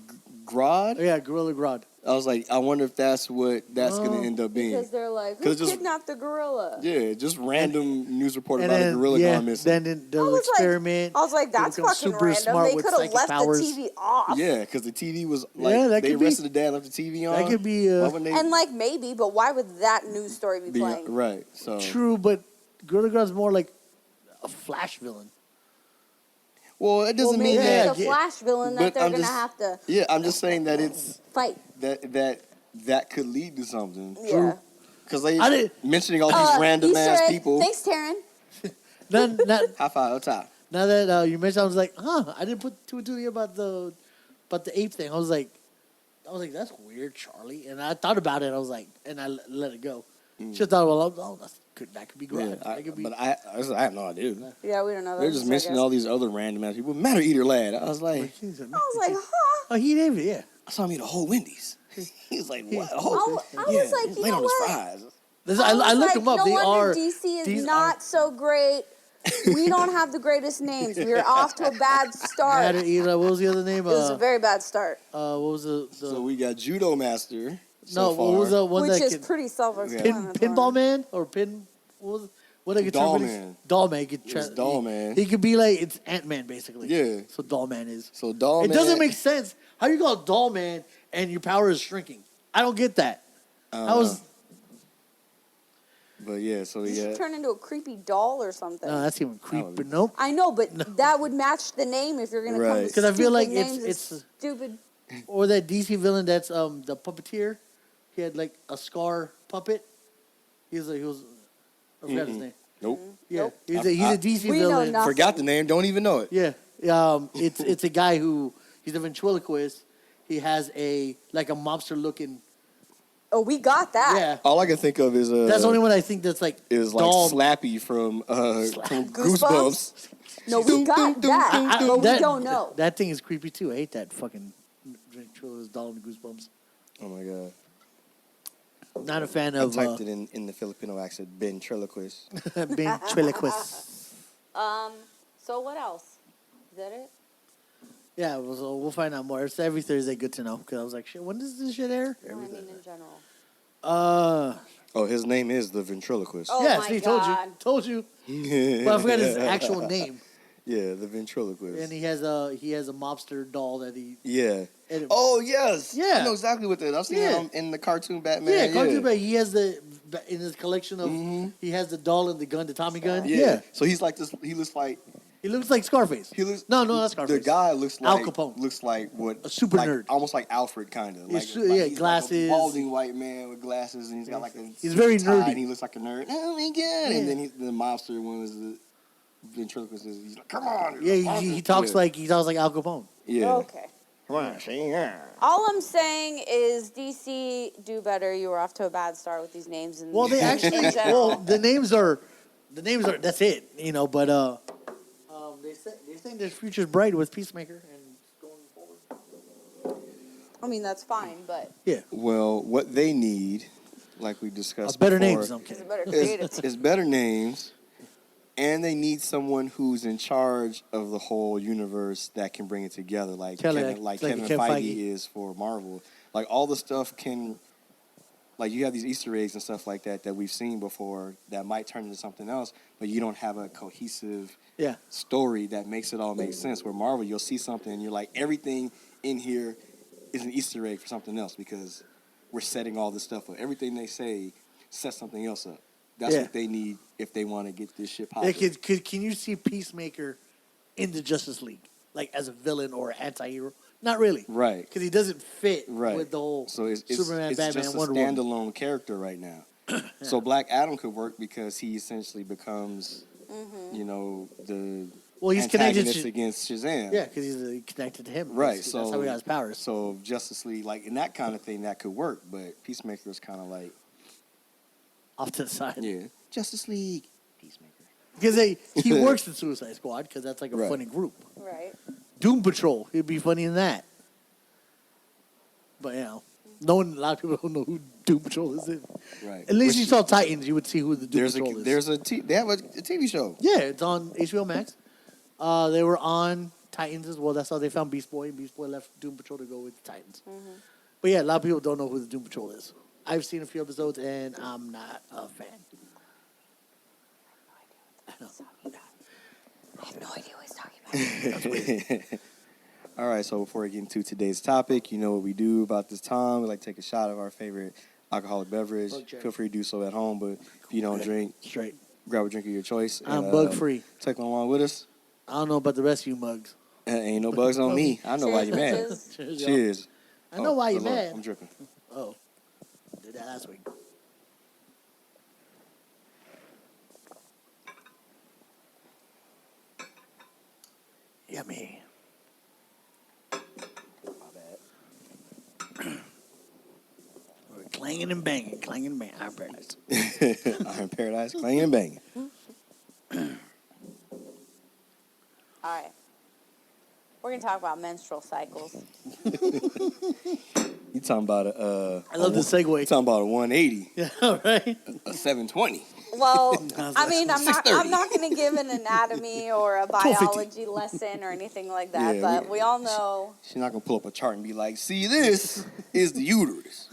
Grodd? Oh, yeah, Gorilla Grodd. I was like, I wonder if that's what that's Oh. going to end up being. Because they're like, who 'Cause just- kidnapped the gorilla? Yeah, just random news report And about then, a gorilla yeah, gone missing. then I the was experiment. I was like, He that's becomes fucking super random. smart They with could have psychic left powers. the TV off. Yeah, because the TV was like, Yeah, that they could be- arrested the dad, left the TV on. That could be Why wouldn't they And like maybe, but why would that news story be be playing? right? So True, but Gorilla Grodd's more like a Flash villain. well, it Well, doesn't maybe mean that. it's a Flash villain that But they're I'm gonna just- have to Yeah, I'm just saying that it's fight. that could lead to something. Yeah. Because they I didn't- mentioning all these random Easter ass egg. people. Thanks, Taryn. Not High five, up top. now that you mentioned, I was like, I didn't put two and two together about the ape thing. I was like, I was like, that's weird, Charlie. And I thought about it. I was like, and I let it go. Just thought, well, that could be Yeah, grabbed. That could be. but I have no idea. Yeah, we don't know. They're just mentioning all these other random ass people. Matter eater lad. I was like, I was like, huh? Oh, he named it. Yeah. I saw him eat a whole Wendy's. He was like, what? A I whole? was like, he's you laid know on his what? fries. I looked like, them up. No They wonder are. DC these is not so great. We don't have the greatest names. We are off to a bad start. Matter eater. What was the other name? It was a very bad start. What was the? So we got Judo Master. No, So far. what was the one Which that is could, pretty self-explanatory. pinball man or pin? What was what I could Doll turn Man. Doll man. It's Doll Man. He could be like it's Ant Man basically. Yeah. So Doll Man is. So Doll It Man. doesn't make sense. How you call Doll Man and your power is shrinking? I don't get that. How was? But yeah, so You yeah. should turn into a creepy doll or something. No, that's even creepy. would- But nope. I know, but that would match the name if you're gonna come Right. with 'Cause I feel like stupid names it's- and stupid. Or that DC villain that's the puppeteer. He had like a scar puppet. He was. I forgot his name. Nope. Yeah, Nope. he's a DC We know villain. nothing. Forgot the name. Don't even know it. Yeah, it's a guy who he's a ventriloquist. He has a mobster looking. Oh, we got that. Yeah, All I can think of is that's the only one I think that's like. is like doll. Slappy from Goosebumps? Goosebumps. No, we Dum, got dum, dum, that, dum, dum. but we That- don't know. That thing is creepy too. I hate that fucking ventriloquist doll and Goosebumps. Oh my god! Not a fan I of typed it in the Filipino accent. Ventriloquist. ventriloquist. So what else? Is that it? Yeah, we'll find out more. It's every Thursday. Good to know because I was like, shit. When does this shit air? No, I mean in general. Oh, his name is the ventriloquist. Oh yeah, my see, God. told you. But I forgot his actual name. Yeah, the ventriloquist. And he has a mobster doll that he. Yeah. And Oh yes. Yeah. I know exactly what that is. I've seen Yeah. him in the cartoon Batman. Yeah, cartoon but he has in his collection of he has the doll and the gun, the Tommy gun. Yeah. So he's like this. He looks like. He looks like Scarface. He looks. No, not Scarface. The guy looks Al like Capone. Looks like what A super like, nerd. almost like Alfred, kind of. Like, Yeah, like he's glasses. Like a balding white man with glasses, and he's got like a. He's very tie, nerdy. And he looks like a nerd. Oh my god! And then the mobster one is the ventriloquist. He's like, come on. Yeah, he talks Yeah. like Al Capone. Yeah. Okay. Come on, see, yeah. All I'm saying is DC, do better. You were off to a bad start with these names. And Well, they actually in general. well the names are that's it, but they think their future's bright with Peacemaker and going forward. I mean, that's fine, but Yeah, Well, what they need, like we discussed, better before, names. I'm it's kidding. better creative. is better names, and they need someone who's in charge of the whole universe that can bring it together, like Kevin Kevin Feige is for Marvel. Like all the stuff can, like you have these Easter eggs and stuff like that we've seen before that might turn into something else, but you don't have a cohesive Yeah, story that makes it all make sense. Where Marvel, you'll see something and you're like, everything in here is an Easter egg for something else because we're setting all this stuff up. Everything they say sets something else up. That's Yeah. what they need if they want to get this shit yeah positive. can you see Peacemaker in the Justice League, like as a villain or anti-hero? Not really, Right. Because he doesn't fit Right. with the whole So it's Superman, Batman, just a Wonder Woman. standalone character right now. So Black Adam could work because he essentially becomes, the Well, he's connected antagonist to against Shazam. yeah, because he's connected to him. Right. That's So how he got his powers. So Justice League, like in that kind of thing, that could work. But Peacemaker is kind of like, Off to the side. yeah, Justice League, Peacemaker. Because he works in Suicide Squad because that's like a Right. funny group. Right. Doom Patrol, he'd be funny in that. But a lot of people don't know who Doom Patrol is. Right. At least Which- you saw Titans, you would see who the Doom Patrol is. they have a TV show. Yeah, it's on HBO Max. They were on Titans as well. That's how they found Beast Boy, and Beast Boy left Doom Patrol to go with Titans. But yeah, a lot of people don't know who the Doom Patrol is. I've seen a few episodes, and I'm not a fan. I have no idea what he's talking about. All right, so before we get into today's topic, you know what we do about this time. We like to take a shot of our favorite alcoholic beverage. Bug check. Feel free to do so at home, but if you don't drink, Straight. grab a drink of your choice. I'm and, bug free. Take one along with us. I don't know about the rest of you mugs. Ain't no bugs on me. I know why you're mad. Cheers, Cheers, y'all. Cheers. I know why you're good Lord, mad. I'm dripping. Oh, did that last week. Yummy. My bad. clanging and banging, clanging and banging. Iron Paradise. Iron Paradise, clanging and banging. All right. We're going to talk about menstrual cycles. You talking about a? I love the segue. You talking about a 180, Yeah, right. a 720. Well, I mean, I'm 630. not going to give an anatomy or a 1250. biology lesson or anything like that, Yeah, but we all know. She's not gonna pull up a chart and be like, "See, this is the uterus."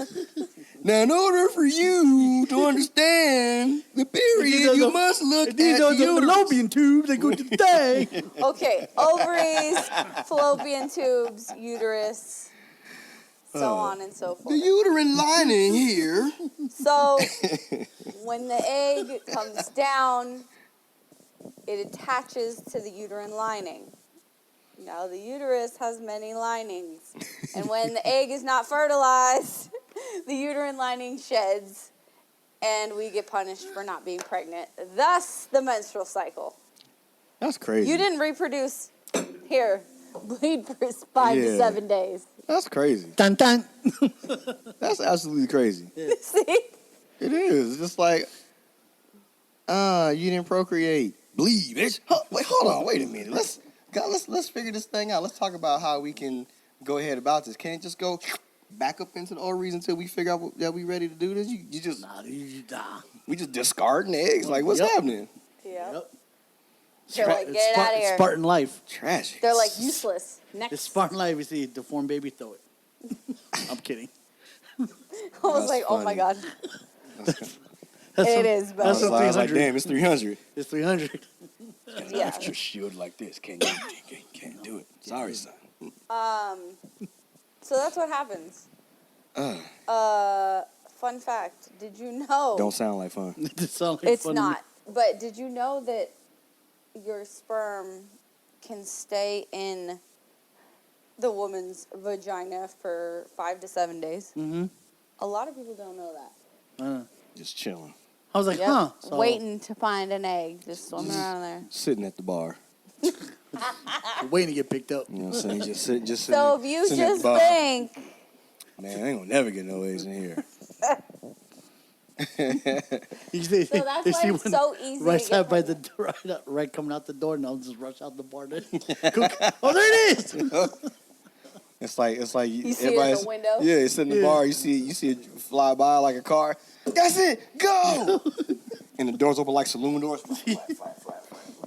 Now, in order for you to understand the period, you must look at These are the the uterus. fallopian tubes that go to the thing. Okay, ovaries, fallopian tubes, uterus, so on and so The forth. uterine lining here. So, when the egg comes down, it attaches to the uterine lining. Now, the uterus has many linings. And when the egg is not fertilized, the uterine lining sheds, and we get punished for not being pregnant. Thus, the menstrual cycle. That's crazy. You didn't reproduce. Here, bleed for 5 to Yeah. 7 days. That's crazy. Dun dun. That's absolutely crazy. See? It is. It's just like, you didn't procreate. Bleed, bitch. Wait, hold on. Wait a minute. Let's figure this thing out. Let's talk about how we can go ahead about this. Can't it just go back up into the ovaries until we figure out that we ready to do this? You just we just discarding the eggs. Like, what's Yep. happening? Yeah. They're like, It's get it out of here. Spartan life. Tragic. They're like, useless. Next. It's Spartan life. You see, deformed baby, throw it. I'm kidding. I was That's like, oh my funny. God. That's It is, but- I That's was some like, 300. damn, it's 300. It's 300. Yeah. Lift your shield like this. Can't do it. Sorry, son. So that's what happens. Fun fact. Did you know? Don't sound like fun. It sounds like It's fun to me. not. But did you know that your sperm can stay in the woman's vagina for 5 to 7 days? Mm-hmm. A lot of people don't know that. Just chilling. I was like, Yep. huh. So, Waiting to find an egg, just swimming around there. Sitting at the bar. waiting to get picked up. You know what I'm saying? Just sitting. So if you sitting at the just bar. think, Man, I ain't gonna never get no eggs in here. You see, So that's you why see it's when so easy Right to get side by the right coming out the door, and I'll just rush out the bar. Then cook. Oh, there it is. It's like You see it in the everybody's- window? Yeah, it's in the Yeah. bar. You see it fly by like a car. That's it. Go. And the doors open like saloon doors.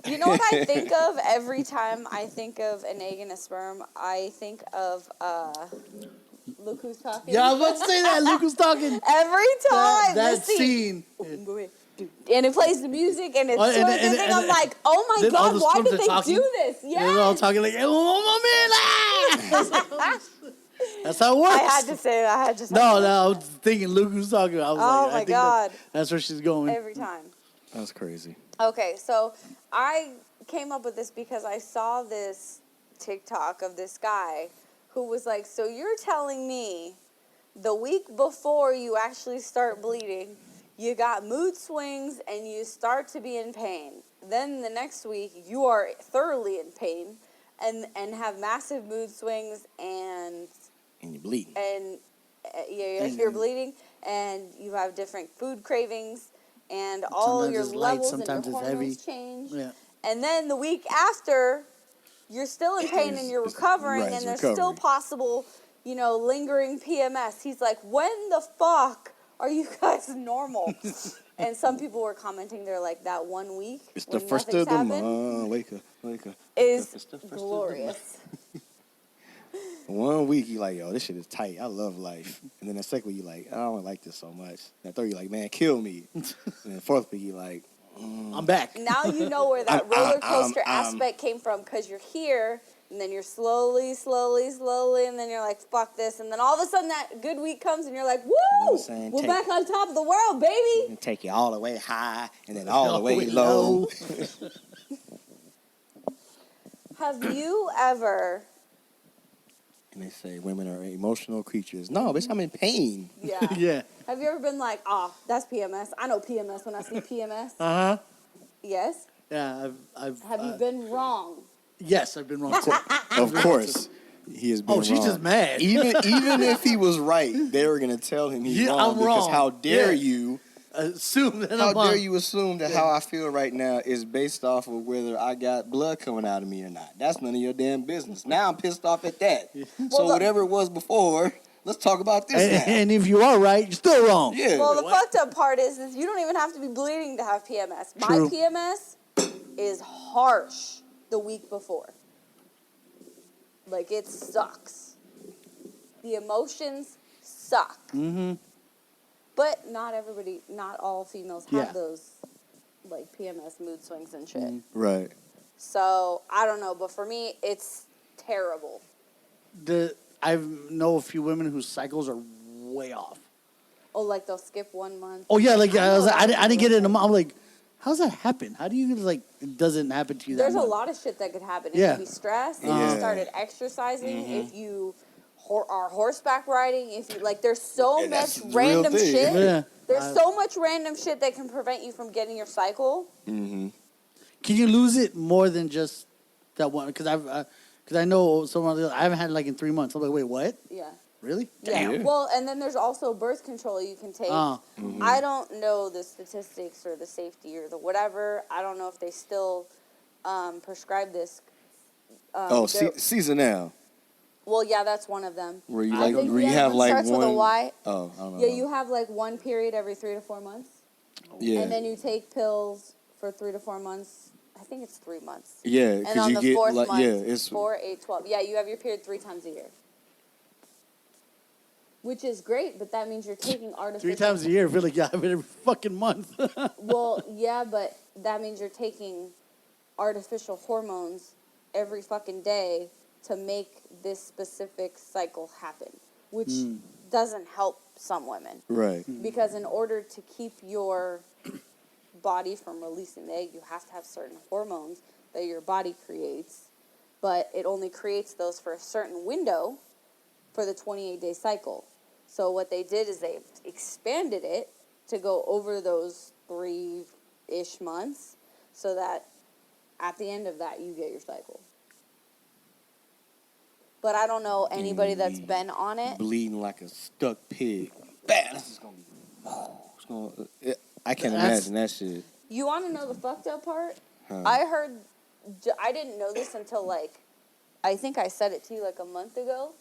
you know what I think of every time I think of an egg and a sperm? I think of, look who's talking. Yeah, I was about to say that. Luke was talking. Every time. That the scene. And it plays the music and it's Oh, so and- addicting. I'm like, oh my then all God, the why sperms did are they talking. do this? They're all Yeah. talking like, oh, my man. That's how it works. I had to say that. I had to say No, that. I was thinking Luke was talking. I was Oh like, my I think God. that's where she's going. Every time. That's crazy. Okay, so I came up with this because I saw this TikTok of this guy who was like, so you're telling me the week before you actually start bleeding, you got mood swings and you start to be in pain. Then the next week you are thoroughly in pain and have massive mood swings and And you're bleeding. you're bleeding and you have different food cravings and all Sometimes your it's light, levels sometimes and your it's hormones heavy. change. Yeah. And then the week after, you're still in pain and you're recovering, right, and it's there's still recovery. possible, lingering PMS. He's like, when the fuck are you guys normal? And some people were commenting, they're like, that 1 week It's the when first nothing's of the happened month. Wake up. It's is the first of the glorious. 1 week, you like, yo, this shit is tight. I love life. And then the second week, you like, I don't like this so much. And the third, you like, man, kill me. And then the fourth week, you like, I'm back. Now you know where that roller coaster aspect came from, because you're here, and then you're slowly, and then you're like, fuck this. And then all of a sudden that good week comes, and you're like, woo! what I'm saying? We're Take- back on top of the world, baby! and take you all the way high and then all the way low. Have you ever... And they say women are emotional creatures. No, bitch, I'm in pain. Yeah. Yeah. Have you ever been like, oh, that's PMS. I know PMS when I see PMS. Uh huh. Yes. Yeah. I've Have you been wrong? Yes, I've been wrong too. Of course. he has been wrong. she's just mad. Even if he was right, they were gonna tell him he's wrong I'm because wrong. how dare Yeah. you? Assume that How I'm dare wrong. you assume that how I feel right now is based off of whether I got blood coming out of me or not? That's none of your damn business. Now I'm pissed off at that. So whatever it was before, let's talk about this now. And if you are right, you're still wrong. Yeah. Well, the fucked up part is you don't even have to be bleeding to have PMS. My True. PMS is harsh the week before. Like, it sucks. The emotions suck. Mm-hmm. But not all females have Yeah. those, like, PMS mood swings and shit. Right. So, I don't know. But for me, it's terrible. I know a few women whose cycles are way off. Oh, like, they'll skip 1 month. Oh yeah, like I was know like, I that didn't get it in a people month. I'm like, how's that happen? How do you like? It doesn't happen to you. There's that a month? lot of shit that could happen. Yeah. It could be stress. If Yeah. you started exercising, if you are horseback riding, if you like, there's so Yeah, that's much the real random thing. shit. Yeah. There's so much random shit that can prevent you from getting your cycle. Mm-hmm. Can you lose it more than just that one? Because I know someone I haven't had it like in 3 months. I'm like, wait, what? Yeah. Really? Yeah. Damn. Well, and then there's also birth control you can take. I don't know the statistics or the safety or the whatever. I don't know if they still prescribe this. Seasonal. Well, yeah, that's one of them. Where you I like, think where the you other have one like starts one. with a Y. Oh, I don't know. Yeah, you have like one period every 3 to 4 months. Yeah. And then you take pills for 3 to 4 months. I think it's 3 months. Yeah, And because on you the get fourth like month, it's 4, 8, 12. Yeah, you have your period 3 times a year. Which is great, but that means you're taking artificial... 3 times a year. I feel like I have it every fucking month. Well, yeah, but that means you're taking artificial hormones every fucking day to make this specific cycle happen, which doesn't help some women. right. Because in order to keep your body from releasing the egg, you have to have certain hormones that your body creates, but it only creates those for a certain window for the 28-day cycle. So what they did is they expanded it to go over those 3-ish months so that at the end of that, you get your cycle. But I don't know anybody that's been on it. Bleeding like a stuck pig. Bam! This is gonna be. It's gonna, I can't That's- imagine that shit. You want to know the fucked up part? Huh. I didn't know this until like, I think I said it to you like a month ago.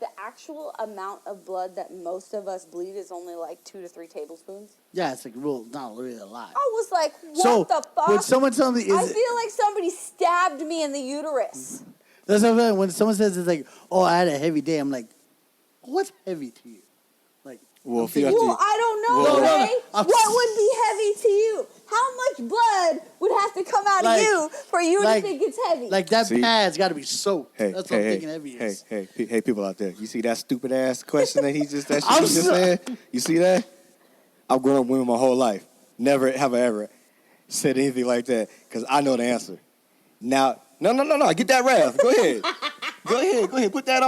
The actual amount of blood that most of us bleed is only like 2 to 3 tablespoons. Yeah, it's like not really a lot. I was like, what So the fuck? when someone tells me, I feel like somebody stabbed me in the uterus. that's what I'm saying. When someone says it's like, oh, I had a heavy day, I'm like, what's heavy to you? Like, Well, I'm if you thinking- have Well, I don't know, Well, no, Ray. I'm- What would be heavy to you? How much blood would have to come out Like- of you for you like- to think it's heavy? like that See? pad's got to be soaked. Hey, That's what I'm thinking heavy hey, is. hey, people out there. You see that stupid ass question that he just I'm just so- said? You see that? I've grown up with women my whole life. Never have I ever said anything like that because I know the answer. Now, no. Get that Raph. Go ahead. Go ahead. Put that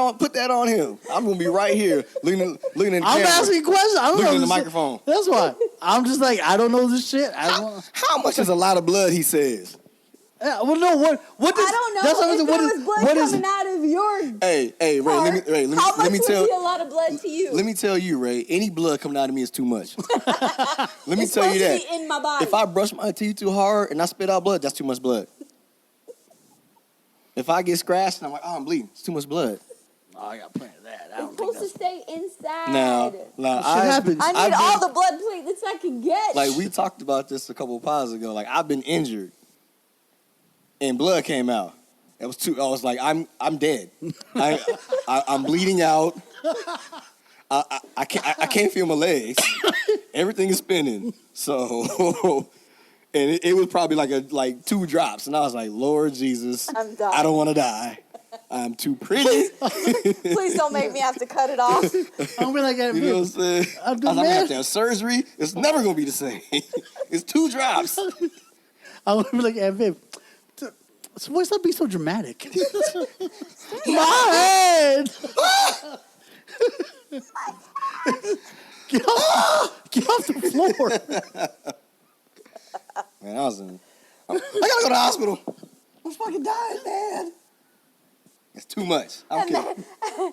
on him. I'm gonna be right here looking in the I'm camera. asking questions. I don't Looking know in the this shit. microphone. That's why. I'm just like, I don't know this shit. How much is a lot of blood? He says. Well, no, what does, I don't know that's what I'm if saying. there What was is, blood what is, coming out of your Hey, Ray. part. Let me How much let me would tell. be a lot of blood to you? Let me tell you, Ray. Any blood coming out of me is too much. Let me It's tell you supposed that. to be in my body. If I brush my teeth too hard and I spit out blood, that's too much blood. If I get scratched and I'm like, oh, I'm bleeding, it's too much blood. Oh, I got plenty of that. I It's don't think supposed to that's... stay inside. Now, Shit happens. I need I've been- all the blood platelets I can get. Like we talked about this a couple of pods ago. Like I've been injured, and blood came out. It was too. I was like, I'm dead. I'm bleeding out. I can't feel my legs. Everything is spinning. So, and it was probably like 2 drops, and I was like, Lord Jesus, I'm done. I don't want to die. I'm too pretty. Please don't make me have to cut it off. I'm be like, You know what I'm saying? I was like, I'm gonna have to have surgery. It's never gonna be the same. It's 2 drops. I'm gonna be like, hey, babe, so why stop being so dramatic? My head! Get off the floor. Man, I gotta go to the hospital. I'm fucking dying, man. It's too much. I don't care.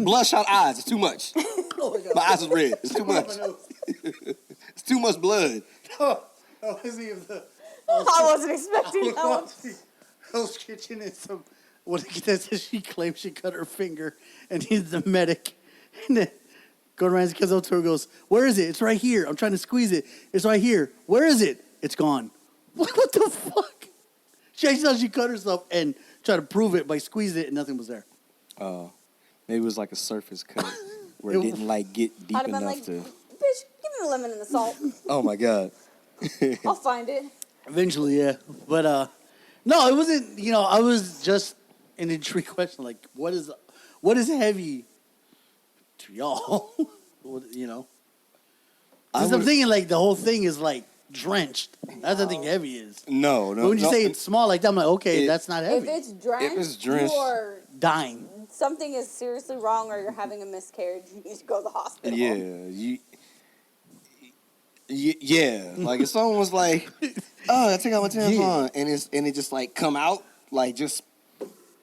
Bloodshot eyes. It's too much. My eyes is red. It's too much. It's too much blood. I wasn't expecting that one. Hell's Kitchen and some. What she claims she cut her finger, and he's the medic. And then Gordon Ramsay comes up to her and goes, "Where is it? It's right here. I'm trying to squeeze it. It's right here. Where is it? It's gone." What the fuck? She thought she cut herself and tried to prove it by squeezing it, and nothing was there. Oh, maybe it was like a surface cut where it didn't like get deep I'd have been enough like, to. bitch, give me the lemon and the salt. Oh my god. I'll find it. Eventually, yeah. But no, it wasn't. You know, I was just an intrigued question. Like, what is heavy to y'all? You know, because I'm thinking like the whole thing is like drenched. That's the thing heavy is. No. But when you say it's small like that, I'm like, okay, that's not heavy. If it's drenched, you are dying. something is seriously wrong, or you're having a miscarriage. You need to go to the hospital. Yeah. Like if someone was like, "Oh, I take out my tampon," and it just like come out like just,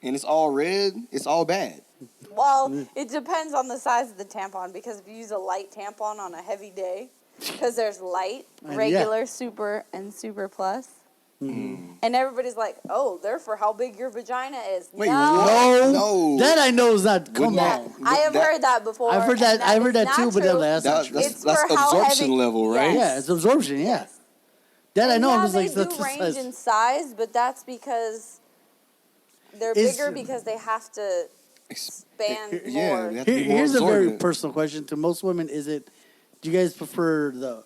and it's all red, it's all bad. Well, it depends on the size of the tampon, because if you use a light tampon on a heavy day, because there's light, regular, super, and super plus. Mm-hmm. And everybody's like, "Oh, they're for how big your vagina is." Wait, no. That I know is not. Come on. I have heard that before. I've heard that. I've heard that too, but that's not true. That's absorption level, right? Yes. Yeah, it's absorption. Yeah. Yes. That I know. I was like, they do range in size, but that's because they're bigger because they have to expand more. Here's a very personal question to most women: is it? Do you guys prefer the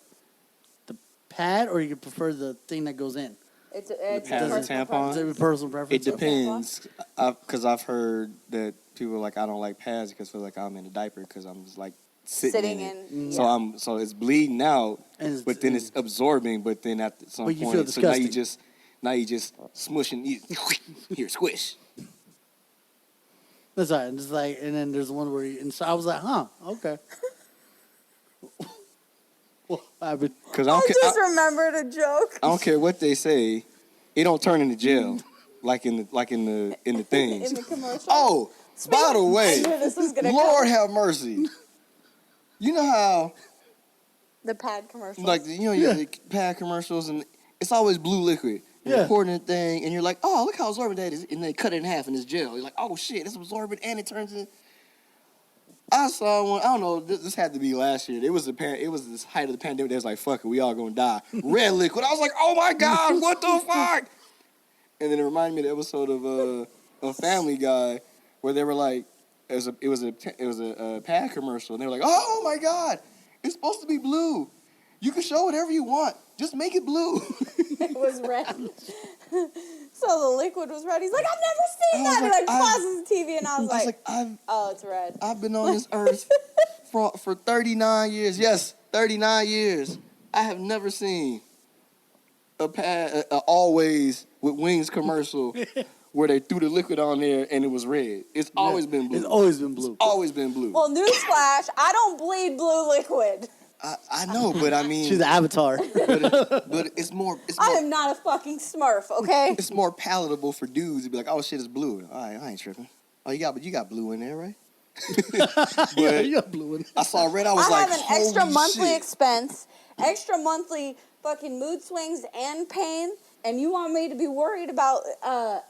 pad, or you prefer the thing that goes in? It's pad or tampon. Is it a personal preference? It depends, because I've heard that people are like, I don't like pads because I feel like I'm in a diaper because I'm just like sitting in it. Mm-hmm. So it's bleeding out, but then it's absorbing. But then at some point, you feel disgusting. now you just smushing. Here, squish. That's right. And it's like, and then there's one where and so I was like, huh, okay. Well, I just remembered a joke. I don't care what they say, it don't turn into gel, like in the things. In the commercial. Oh, by the way, Lord have mercy. You know how the pad commercials, like the pad commercials, and it's always blue liquid. You're pouring the thing, and you're like, oh, look how absorbent that is, and they cut it in half in this gel. You're like, oh shit, it's absorbent, and it turns into. I saw one. I don't know. This had to be last year. It was this height of the pandemic. They was like, "Fuck it, we all gonna die." Red liquid. I was like, "Oh my god, what the fuck?" And then it reminded me of the episode of Family Guy where they were like, it was a pad commercial, and they were like, "Oh my god, it's supposed to be blue. You can show whatever you want. Just make it blue." It was red. So the liquid was red. He's like, "I've never seen that." Like pauses the TV, and I was like, "Oh, it's red." I've been on this earth for 39 years. Yes, 39 years. I have never seen a Always with Wings commercial where they threw the liquid on there and it was red. It's always been blue. It's always been blue. It's always been blue. Well, newsflash, I don't bleed blue liquid. I know, but I mean... She's an avatar. But it's more... I am not a fucking Smurf, okay? It's more palatable for dudes to be like, oh, shit, it's blue. All right, I ain't tripping. Oh, you got blue in there, right? Yeah, you got blue in there. I saw red, I was like, I have an extra monthly shit. expense, extra monthly fucking mood swings and pain, and you want me to be worried about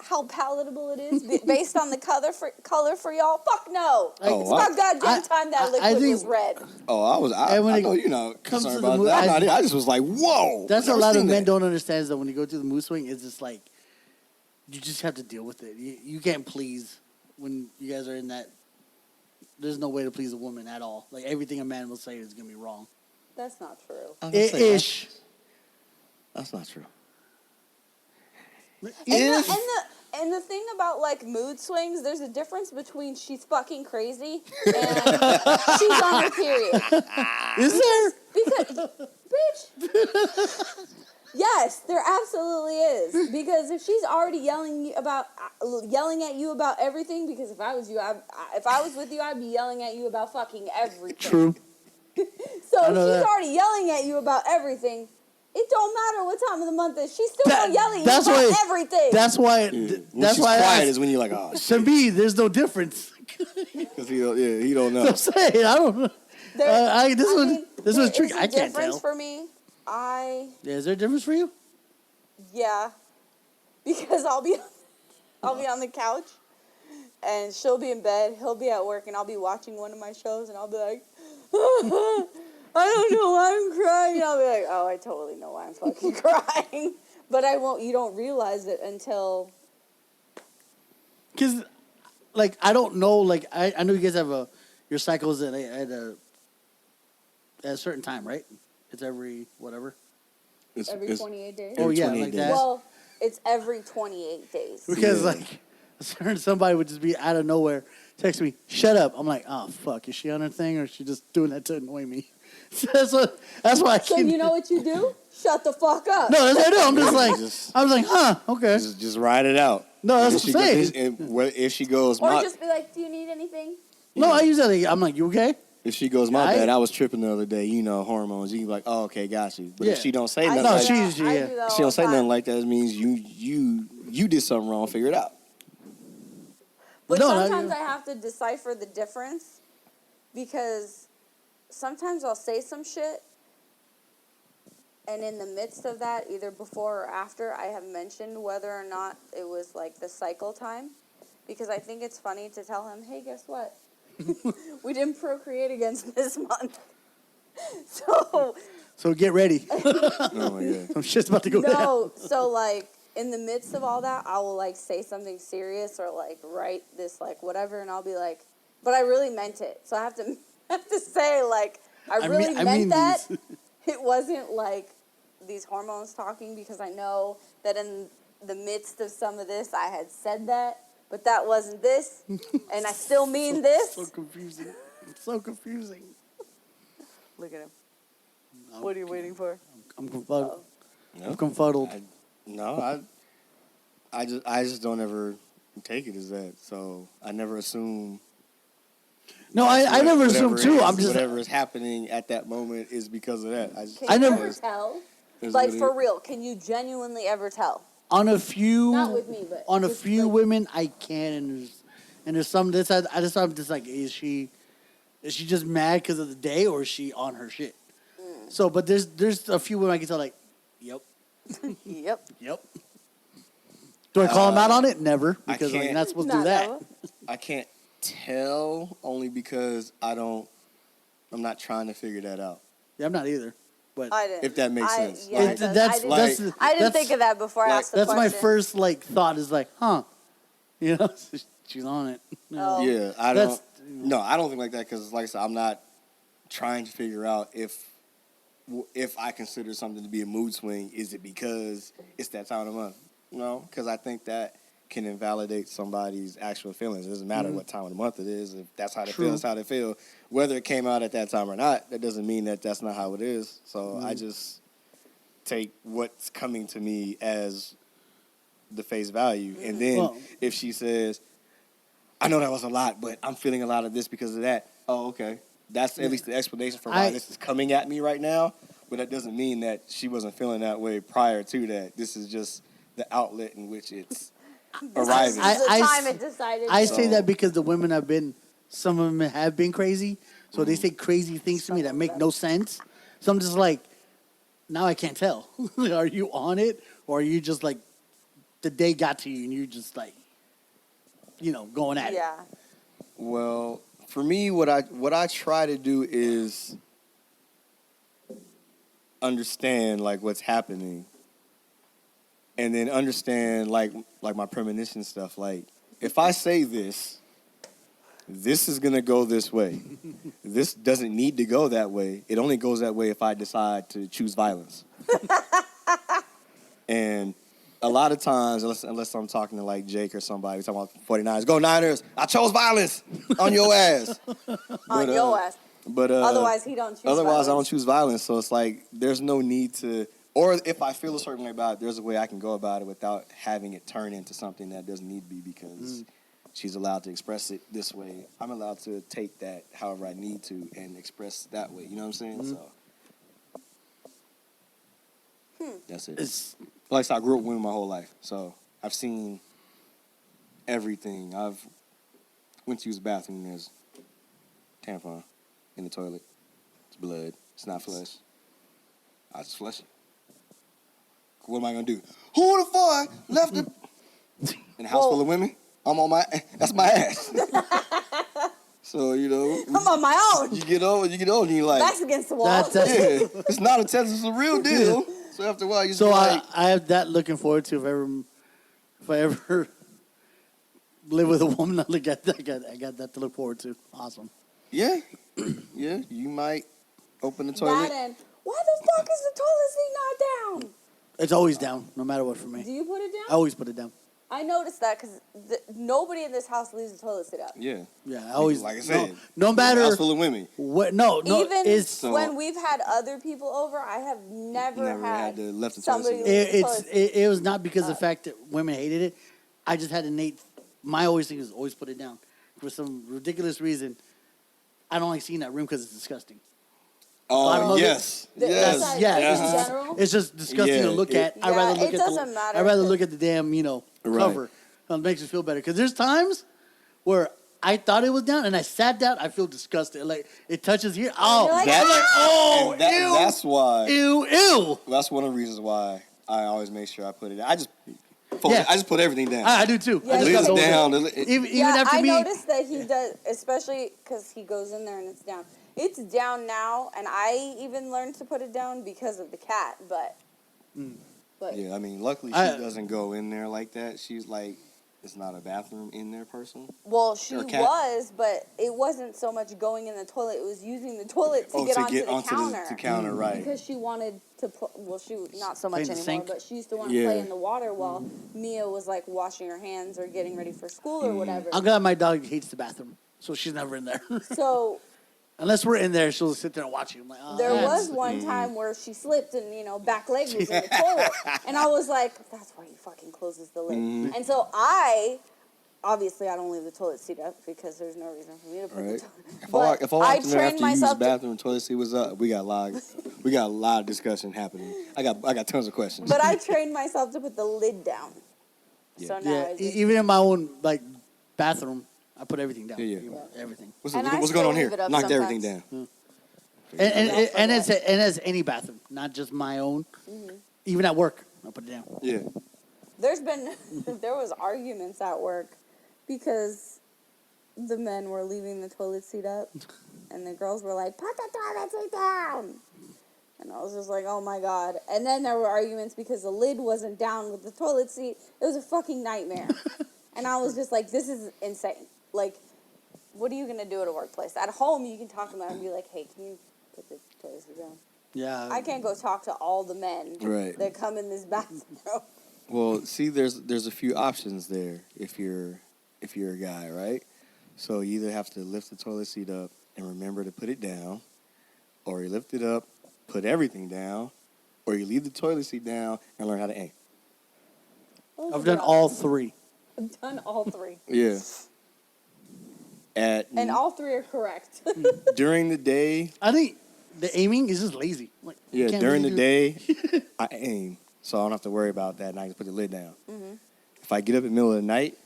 how palatable it is based on the color for y'all? Fuck no. It's about goddamn time that liquid was red. Oh, I know you're not concerned about that. I just was like, whoa. That's a lot of men don't understand is that when you go through the mood swing, it's just like, you just have to deal with it. You can't please when you guys are in that. There's no way to please a woman at all. Like, everything a man will say is going to be wrong. That's not true. Ish. That's not true. And the thing about, like, mood swings, there's a difference between she's fucking crazy and she's on her period. Is there? Because, bitch. Yes, there absolutely is. Because if she's already yelling at you about everything, because if I was with you, I'd be yelling at you about fucking everything. True. So if she's already yelling at you about everything, It don't matter what time of the month is. She's still gonna yell at you that's about why everything. That's why. When That's she's why. quiet is when you're like, oh, To shit. me, there's no difference. Because he don't know. I'm saying, I don't know. This was tricky. I can't difference tell. for me. Yeah, is there a difference for you? Yeah, because I'll be on the couch, and she'll be in bed. He'll be at work, and I'll be watching one of my shows, and I'll be like, I don't know why I'm crying. And I'll be like, oh, I totally know why I'm fucking crying, but I won't. You don't realize it until. Because, like, I don't know. Like, I know you guys have your cycles at a certain time, right? It's every whatever. Every 28 days? Oh, yeah, 28 like days. that. Well, it's every 28 days. Because, Yeah. like, somebody would just be out of nowhere, text me, shut up. I'm like, oh, fuck. Is she on her thing or is she just doing that to annoy me? So that's why I So can't. you know what you do? Shut the fuck up. No, that's what I do. I'm just like, Just- I was like, huh, okay. Just ride it out. No, that's And what I'm she saying. if she goes, Or my, just be like, do you need anything? No, I use that. I'm like, you okay? if she goes, my I- bad, I was tripping the other day, hormones. You can be like, oh, okay, got you. But Yeah. if she don't say I nothing, No, like, do that- she's- I yeah. do that if all she don't the say time. nothing like that, it means you did something wrong. Figure it out. But No, sometimes I have to decipher the difference because sometimes I'll say some shit, and in the midst of that, either before or after, I have mentioned whether or not it was like the cycle time, because I think it's funny to tell him, hey, guess what? We didn't procreate against this month. So get ready. Oh my god. Some shit's about to go down. No, so like in the midst of all that, I will like say something serious or like write this like whatever, and I'll be like, but I really meant it. So I have to say like I really meant that. these. It wasn't like these hormones talking, because I know that in the midst of some of this I had said that, but that wasn't this, and I still mean this. So confusing. It's so confusing. Look at him. What are you waiting for? I'm confuddled. No, I'm confuddled. I just don't ever take it as that. So I never assume. No, I never assumed too. I'm just whatever is happening at that moment is because of that. Can I you never- ever tell? Is Like what it for is. real, can you genuinely ever tell? on a few. Not with me, but on a just, few like- women I can, and there's some that I'm just like, is she just mad because of the day, or is she on her shit? So, but there's a few women I can tell like, yep. Yep. Yep. Do I call them out on it? Never, I because like, can't. you're not supposed to do Not that. never. I can't tell only because I'm not trying to figure that out. Yeah, I'm not either. But I didn't. If that makes sense. Yeah, Like, it does. that's- I didn't, that's- I didn't that's- think of that before I like, asked the that's my question. first like thought is like, huh, you know, she's on it. You know? Oh. Yeah, I That's- don't. No, I don't think like that because, like I said, I'm not trying to figure out if I consider something to be a mood swing. Is it because it's that time of the month? No, because I think that can invalidate somebody's actual feelings. It doesn't matter what time of the month it is. If that's how they True. feel, that's how they feel. Whether it came out at that time or not, that doesn't mean that that's not how it is. So I just take what's coming to me as the face value. And then Well- if she says, I know that was a lot, but I'm feeling a lot of this because of that. Oh, okay. That's at least the explanation for why this is coming at me right now. But that doesn't mean that she wasn't feeling that way prior to that. This is just the outlet in which it's arriving. This is the I- time it decided. I to- say that because the women some of them have been crazy, so they say crazy things to me that make no sense. So I'm just like, now I can't tell. Are you on it, or are you just like, the day got to you and you just like, going at it? Yeah. Well, for me, what I try to do is understand like what's happening, and then understand like my premonition stuff. Like if I say this is gonna go this way. This doesn't need to go that way. It only goes that way if I decide to choose violence. And a lot of times, unless I'm talking to like Jake or somebody, we're talking about 49ers. Go Niners! I chose violence on your ass. On your ass. But Otherwise, he don't choose Otherwise, I don't violence. choose violence. So it's like there's no need to. Or if I feel a certain way about it, there's a way I can go about it without having it turn into something that doesn't need to be because she's allowed to express it this way. I'm allowed to take that however I need to and express that way. You know what I'm saying? So That's it. It's Like I said, I grew up with women my whole life, so I've seen everything. I've went to use the bathroom. There's tampon in the toilet. It's blood. It's not flesh. I just flush it. What am I gonna do? Who the fuck left it in a house full of women? I'm on my. That's my ass. So I'm on my own. you get old, and you're like, Back's against the wall. that's yeah, it's not a test, it's a real deal. So after a while, you just be like, I have that looking forward to if I ever live with a woman. I got that to look forward to. Awesome. yeah, you might open the toilet. That and why the fuck is the toilet seat not down? It's always down, no matter what for me. Do you put it down? I always put it down. I noticed that because nobody in this house leaves the toilet seat up. Yeah, Yeah, I always. like I said, no matter house full of women. what. No. Even It's when we've had other people over, I have never had to left the somebody toilet leave the toilet seat. it was not because of the fact that women hated it. I just had innate. My always thing is always put it down for some ridiculous reason. I don't like seeing that room because it's disgusting. Oh, yes. Yes. Yeah, In general? it's just disgusting Yeah, to look at. Yeah, I'd rather look it doesn't matter I'd rather 'cause- look at the damn Right. cover. It makes me feel better because there's times where I thought it was down and I sat down. I feel disgusted. Like it touches here. Oh, You're like, That's, oh, and ew, that's why. ew. That's one of the reasons why I always make sure I put it down. I just Yeah. put everything down. I do too. Yeah, I Leave just it got down. Even Yeah, after I me, noticed that he does, especially because he goes in there and it's down. It's down now, and I even learned to put it down because of the cat. But Yeah, I mean, luckily she doesn't go in there like that. She's like, it's not a bathroom in there person. well, she Or cat. was, but it wasn't so much going in the toilet. It was using the toilet to get onto the counter. the counter, right? Because she wanted to, she not so much Clean the anymore, sink. but she used to want to Yeah. play in the water while Mia was like washing her hands or getting ready for school or whatever. I'm glad my dog hates the bathroom, so she's never in there. So Unless we're in there, she'll sit there and watch you. I'm like, oh, there that's- was one time where she slipped and, back leg was in the toilet. And I was like, that's why he fucking closes the lid. And so obviously I don't leave the toilet seat up because there's no reason for me to put the Right. toilet. If I walked in there after you used the bathroom and toilet seat was up, we got a lot of discussion happening. I got tons of questions. But I trained myself to put the lid down. So now Yeah, I just, even in my own bathroom, I put everything down. Yeah. Everything. What's And I going still on here? leave it up Knocked sometimes. everything down. And as any bathroom, not just my own. Even at work, I put it down. Yeah. there was arguments at work because the men were leaving the toilet seat up and the girls were like, put the toilet seat down. And I was just like, oh my God. And then there were arguments because the lid wasn't down with the toilet seat. It was a fucking nightmare. And I was just like, this is insane. Like, what are you going to do at a workplace? At home, you can talk to them and be like, hey, can you put the toilet seat down? Yeah. I can't go talk to all the men Right. that come in this bathroom. Well, see, there's a few options there if you're a guy, right? So you either have to lift the toilet seat up and remember to put it down, or you lift it up, put everything down, or you leave the toilet seat down and learn how to aim. I've done all three. I've done all three. Yeah. And all three are correct. During the day, I think the aiming is just lazy. Like, you yeah, can't during really the do- day, I aim, so I don't have to worry about that, and I can put the lid down. If I get up in the middle of the night,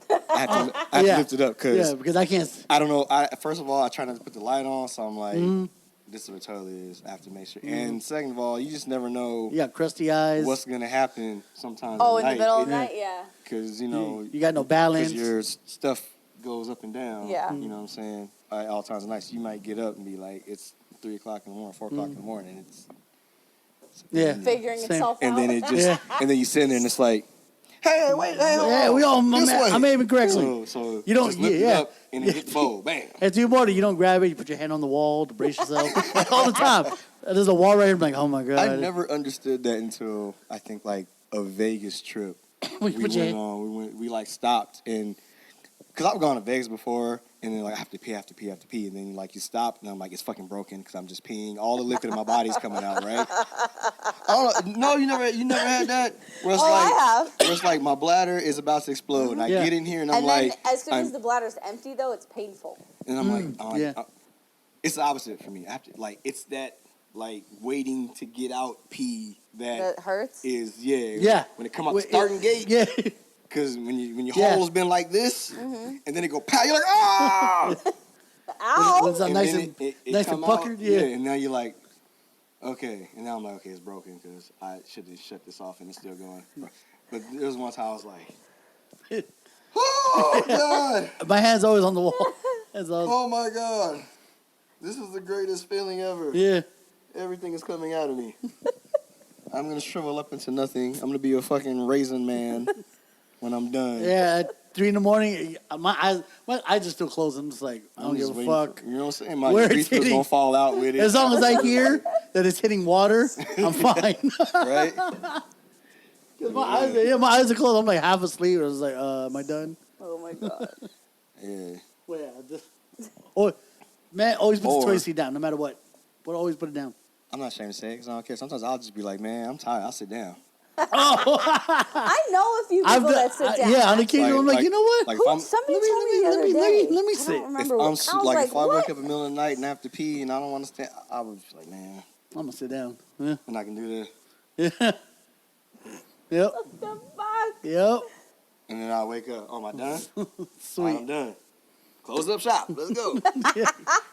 I have to Yeah. lift it up Yeah, because I can't. I don't know. First of all, I try not to put the light on, so I'm like, this is where the toilet is. I have to make sure. And second of all, you just never know You got crusty eyes. what's gonna happen sometimes. Oh, at in the night. middle of the night, yeah. Because you got no balance. because your stuff goes up and down. Yeah. You know what I'm saying? At all times of night, so you might get up and be like, it's 3 o'clock in the morning, 4 o'clock in the morning. And it's Yeah. Figuring Same. itself and out. then it just Yeah. and then you sit there and it's like, hey, wait, hey, hold Yeah, on. we all. This way. I made it correctly. So You don't- just lift yeah. it up and then hit the bowl, bam. As you board it, you don't grab it. You put your hand on the wall to brace yourself all the time. There's a wall right here. I'm like, oh my god. I never understood that until I think like a Vegas trip. We we put your went on. We like stopped and because I've gone to Vegas before, and then like I have to pee, and then like you stop, and I'm like it's fucking broken because I'm just peeing. All the liquid in my body's coming out, right? I don't know. No, you never had that. Where it's I have. Where it's like my bladder is about to explode, and I Yeah. get in here, and I'm And like, then as soon as the bladder's empty, though, it's painful. and I'm like, yeah. it's the opposite for me. I have to, like it's that like waiting to get out pee That hurts? is Yeah. when it come out the starting gate. Yeah. Because when your Yeah. hole's been like this, and then it go pow, you're like, ah! Ow! When it's all nice and nice and come out, puckered. Yeah. and now you're like, okay. And now I'm like, okay, it's broken because I should have shut this off and it's still going. But there was one time I was like, oh, God. My hand's always on the wall. That's all. Oh, my God. This is the greatest feeling ever. Yeah. Everything is coming out of me. I'm going to shrivel up into nothing. I'm going to be a fucking raisin man when I'm done. Yeah. At 3 a.m, my eyes are still closed. I'm just like, I don't give a fuck. You know what I'm saying? My Where it's urethra's hitting. going to fall out with it. As long as I hear that it's hitting water, I'm fine. Right? 'Cause my eyes are closed. I'm like half asleep. I was like, am I done? Oh my god. Yeah. Well, yeah. Man, always put the Or- toilet seat down, no matter what. But always put it down. I'm not ashamed to say it because I don't care. Sometimes I'll just be like, man, I'm tired. I'll sit down. I know a few people that sit down. Yeah, on occasion, I'm like, you know what? Like Who, if I'm, somebody let me- told let me me- the other let me- day. let me I sit. don't if remember. I'm I was like, if I what? wake up in the middle of the night and I have to pee and I don't want to stand, I would just like, man, I'm going to sit down. Yeah. and I can do this. Yeah. Yep. What the fuck? Yep. And then I wake up. Oh, am I done? Sweet. I'm done. Close up shop. Let's go.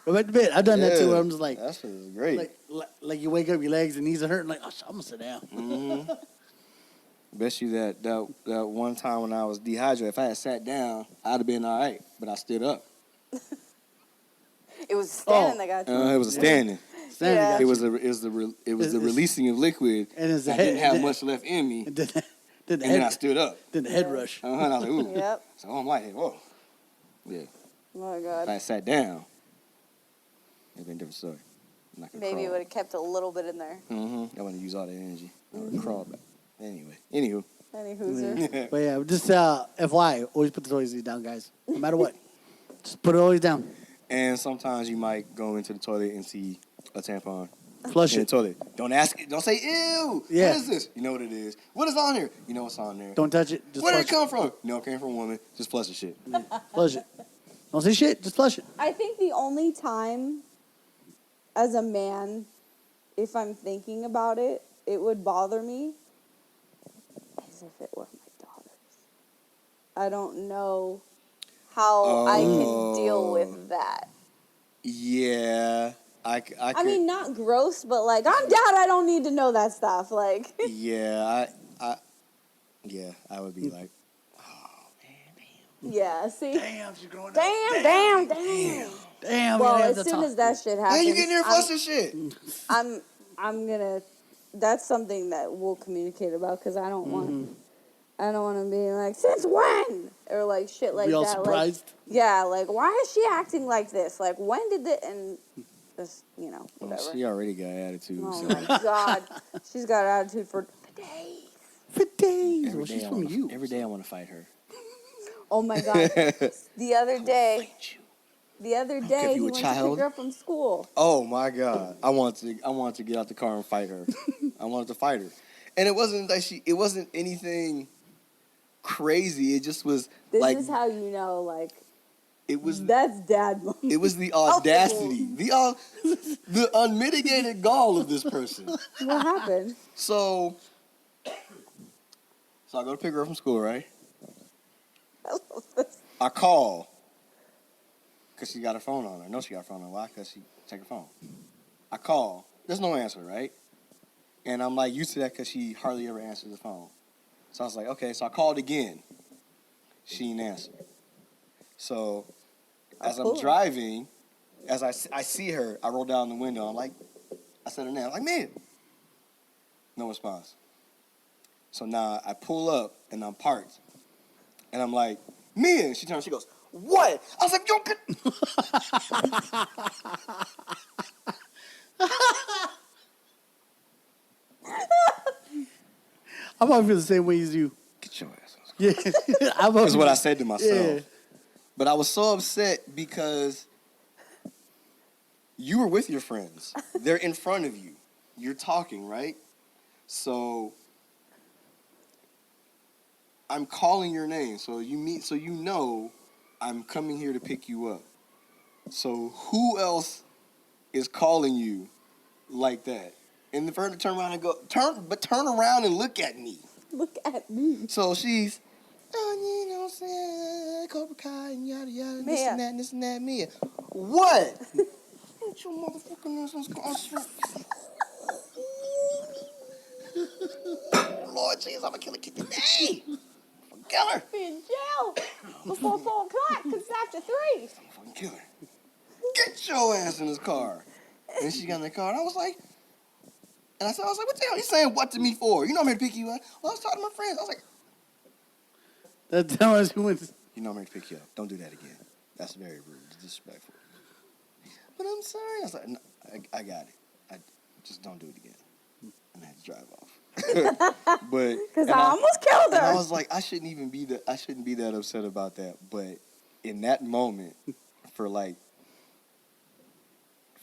Go back to bed. I've done that too. Where I'm just like, that shit is great. like you wake up, your legs and knees are hurting. Like, oh, I'm gonna sit down. Mm-hmm. Bet you that one time when I was dehydrated, if I had sat down, I'd have been all right. But I stood up. It was standing that got you. It was a standing. Standing Yeah. got It you. was the releasing of liquid. And it's the I head. didn't have and much left in me, Then, then the and then I head. stood up. Then the head rush. And I was like, ooh. Yep. So I'm like, whoa. Yeah. Oh my If I god. had sat down, it'd been a different story. I'm not gonna Maybe it crawl. would have kept a little bit in there. I want to use all that energy. I would crawl back. Anyway, anywho. Any hooser. But yeah, just FYI, always put the toilet seat down, guys. No matter what, just put it always down. And sometimes you might go into the toilet and see a tampon Flush in the it. toilet. Don't ask it. Don't say, ew. Yeah. What is this? You know what it is. What is on here? You know what's on there. Don't touch it. Just Where did it flush come from? No, it came from a woman. Just flush the shit. it. Flush it. Don't say shit. Just flush it. I think the only time, as a man, if I'm thinking about it, it would bother me, is if it were my daughters. I don't know how I can deal with that. Yeah. I could, I mean, not gross, but like, I'm dad. I don't need to know that stuff. Like, yeah, I would be like, yeah. See, Damn, she's growing up. damn. Damn. Well, we have as to soon talk. as that shit happens, hey, you getting here to flush this shit? I'm gonna. That's something that we'll communicate about because I don't want. I don't want to be like, since when? Or like shit like Be all that. surprised. Like, yeah, like why is she acting like this? Like when did it? And just whatever. She already got attitude. Oh So my god, she's got attitude for days. For days. every Well, day she's I from wanna, you. every day I want to fight her. Oh my god, the other day Give he you went a to pick child. her up from school. Oh my god, I wanted to get out the car and fight her. I wanted to fight her, and it wasn't like it wasn't anything crazy. It just was This like is how you know, like it was. that's dad mode. It was the audacity, the unmitigated gall of this person. What happened? So I go to pick her up from school, right? I call because she got her phone on her. I know she got her phone on. Why? Because she take her phone. I call. There's no answer, right? And I'm like used to that because she hardly ever answers the phone. So I was like, okay. So I called again. She didn't answer. So as I'm driving, as I see her, I roll down the window. I'm like, I said her name. I'm like, man. No response. So now I pull up and I'm parked. And I'm like, Mia. She turns, she goes, what? I was like, yo, I probably feel the same way as you. get your ass. Yeah. That's what I said to myself. Yeah. But I was so upset because you were with your friends. They're in front of you. You're talking, right? So I'm calling your name. So you know I'm coming here to pick you up. So who else is calling you like that. And for her to turn around and turn around and look at me. Look at me. So she's, oh, you know what I'm saying, Cobra Kai and yada yada, this and that, Mia. What? Get your motherfucking ass on the Lord Jesus, I'm gonna kill a kid today. I'm gonna kill her. Be in jail before 4 o'clock, because it's after 3. I'm gonna fucking kill her. Get your ass in this car. And she got in the car, and I was like, what the hell are you saying what to me for? You know I'm here to pick you up. Well, I was talking to my friends. I was like, That was who went. you know I'm here to pick you up. Don't do that again. That's very rude, disrespectful. But I'm sorry. I was like, no, I got it. I just don't do it again. And I had to drive off. Because I almost killed her. And I was like, I shouldn't be that upset about that. But in that moment, for like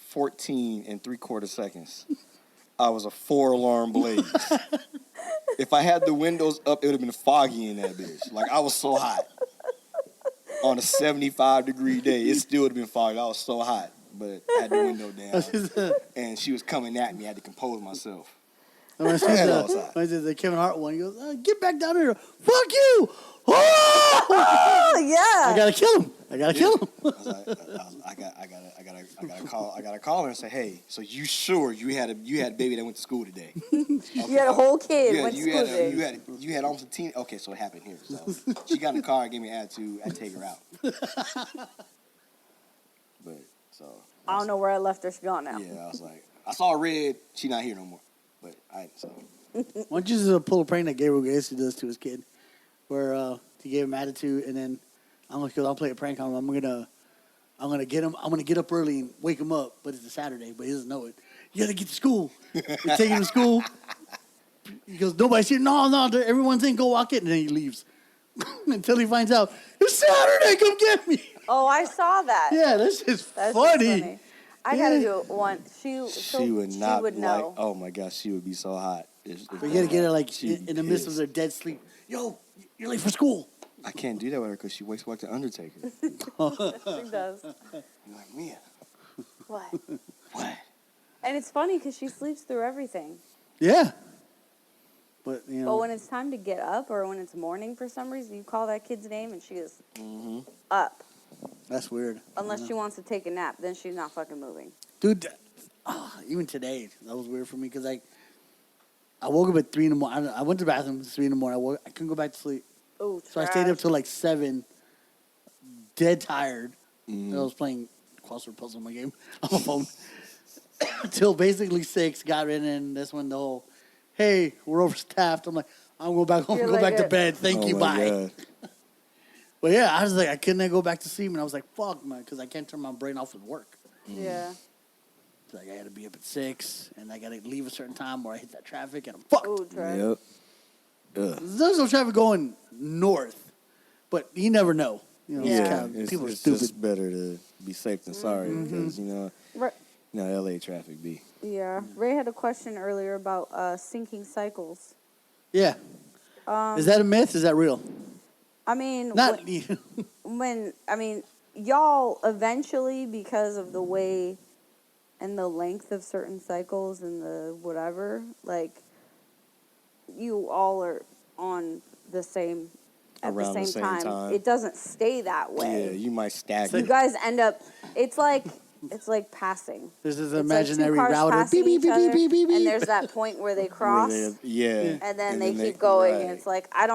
14 3/4 seconds, I was a 4-alarm blaze. If I had the windows up, it would have been foggy in that bitch. Like, I was so hot. On a 75-degree day, it still would have been foggy. I was so hot. But I had the window down. And she was coming at me. I had to compose myself. When the Kevin Hart one, he goes, "Get back down here! Fuck you! Oh, yeah! I gotta kill him! I gotta call her and say, hey, so you sure you had a baby that went to school today? Okay. You had a whole kid went to school today. You had almost a teen. Okay, so it happened here. So she got in the car and gave me an attitude. I'd take her out. But so I don't know where I left her. She's gone now. yeah, I was like, I saw red. She not here no more. But Why don't you just pull a prank that Gabriel Gacy does to his kid, where he gave him attitude, and then I'll play a prank on him. I'm gonna get him. I'm gonna get up early and wake him up, but it's a Saturday, but he doesn't know it. You gotta get to school. We take him to school. He goes, nobody's here. No, everyone's in. Go walk it, and then he leaves until he finds out it's Saturday. Come get me. Oh, I saw that. Yeah, that's just That's funny. Just funny. I gotta do it once. She would know. Oh my gosh, she would be so hot. But you gotta get her like in the midst of their dead sleep. Yo, you're late for school. I can't do that with her because she wakes up like the Undertaker. She does. I'm like, Mia. What? What? And it's funny because she sleeps through everything. Yeah. But But when it's time to get up or when it's morning for some reason, you call that kid's name and she is up. That's weird. Unless she wants to take a nap, then she's not fucking moving. Dude, even today, that was weird for me because I woke up at 3 in the morning. I went to the bathroom at 3 in the morning. I couldn't go back to sleep. Oh, So I stayed up till like 7, dead tired. Mm-hmm. And I was playing crossword puzzle on my game on my phone. Till basically 6, got in, and that's when the whole, hey, we're overstaffed. I'm like, I'm going back home, You're go like back to bed. Thank you, bye. God. But yeah, I was like, I couldn't go back to sleep, and I was like, fuck, man, because I can't turn my brain off with work. Yeah. It's like I got to be up at 6, and I got to leave a certain time, or I hit that traffic, and I'm fucked. Oh, traffic. Yep. Ugh. There's no traffic going north, but you never know. You know, Yeah. people are it's stupid. just better to be safe than sorry because LA traffic be. Yeah. Ray had a question earlier about syncing cycles. Yeah. Is that a myth? Is that real? I mean, Not y'all eventually, because of the way and the length of certain cycles and the whatever, like, you all are on the same at Around the same time. It doesn't stay that way. Yeah, you might stagger. You guys end up. It's like passing. There's this It's imaginary like two cars router. passing Beep, beep, each other, beep, beep, beep, beep. and there's that point where they cross, And and then they keep going, and it's like I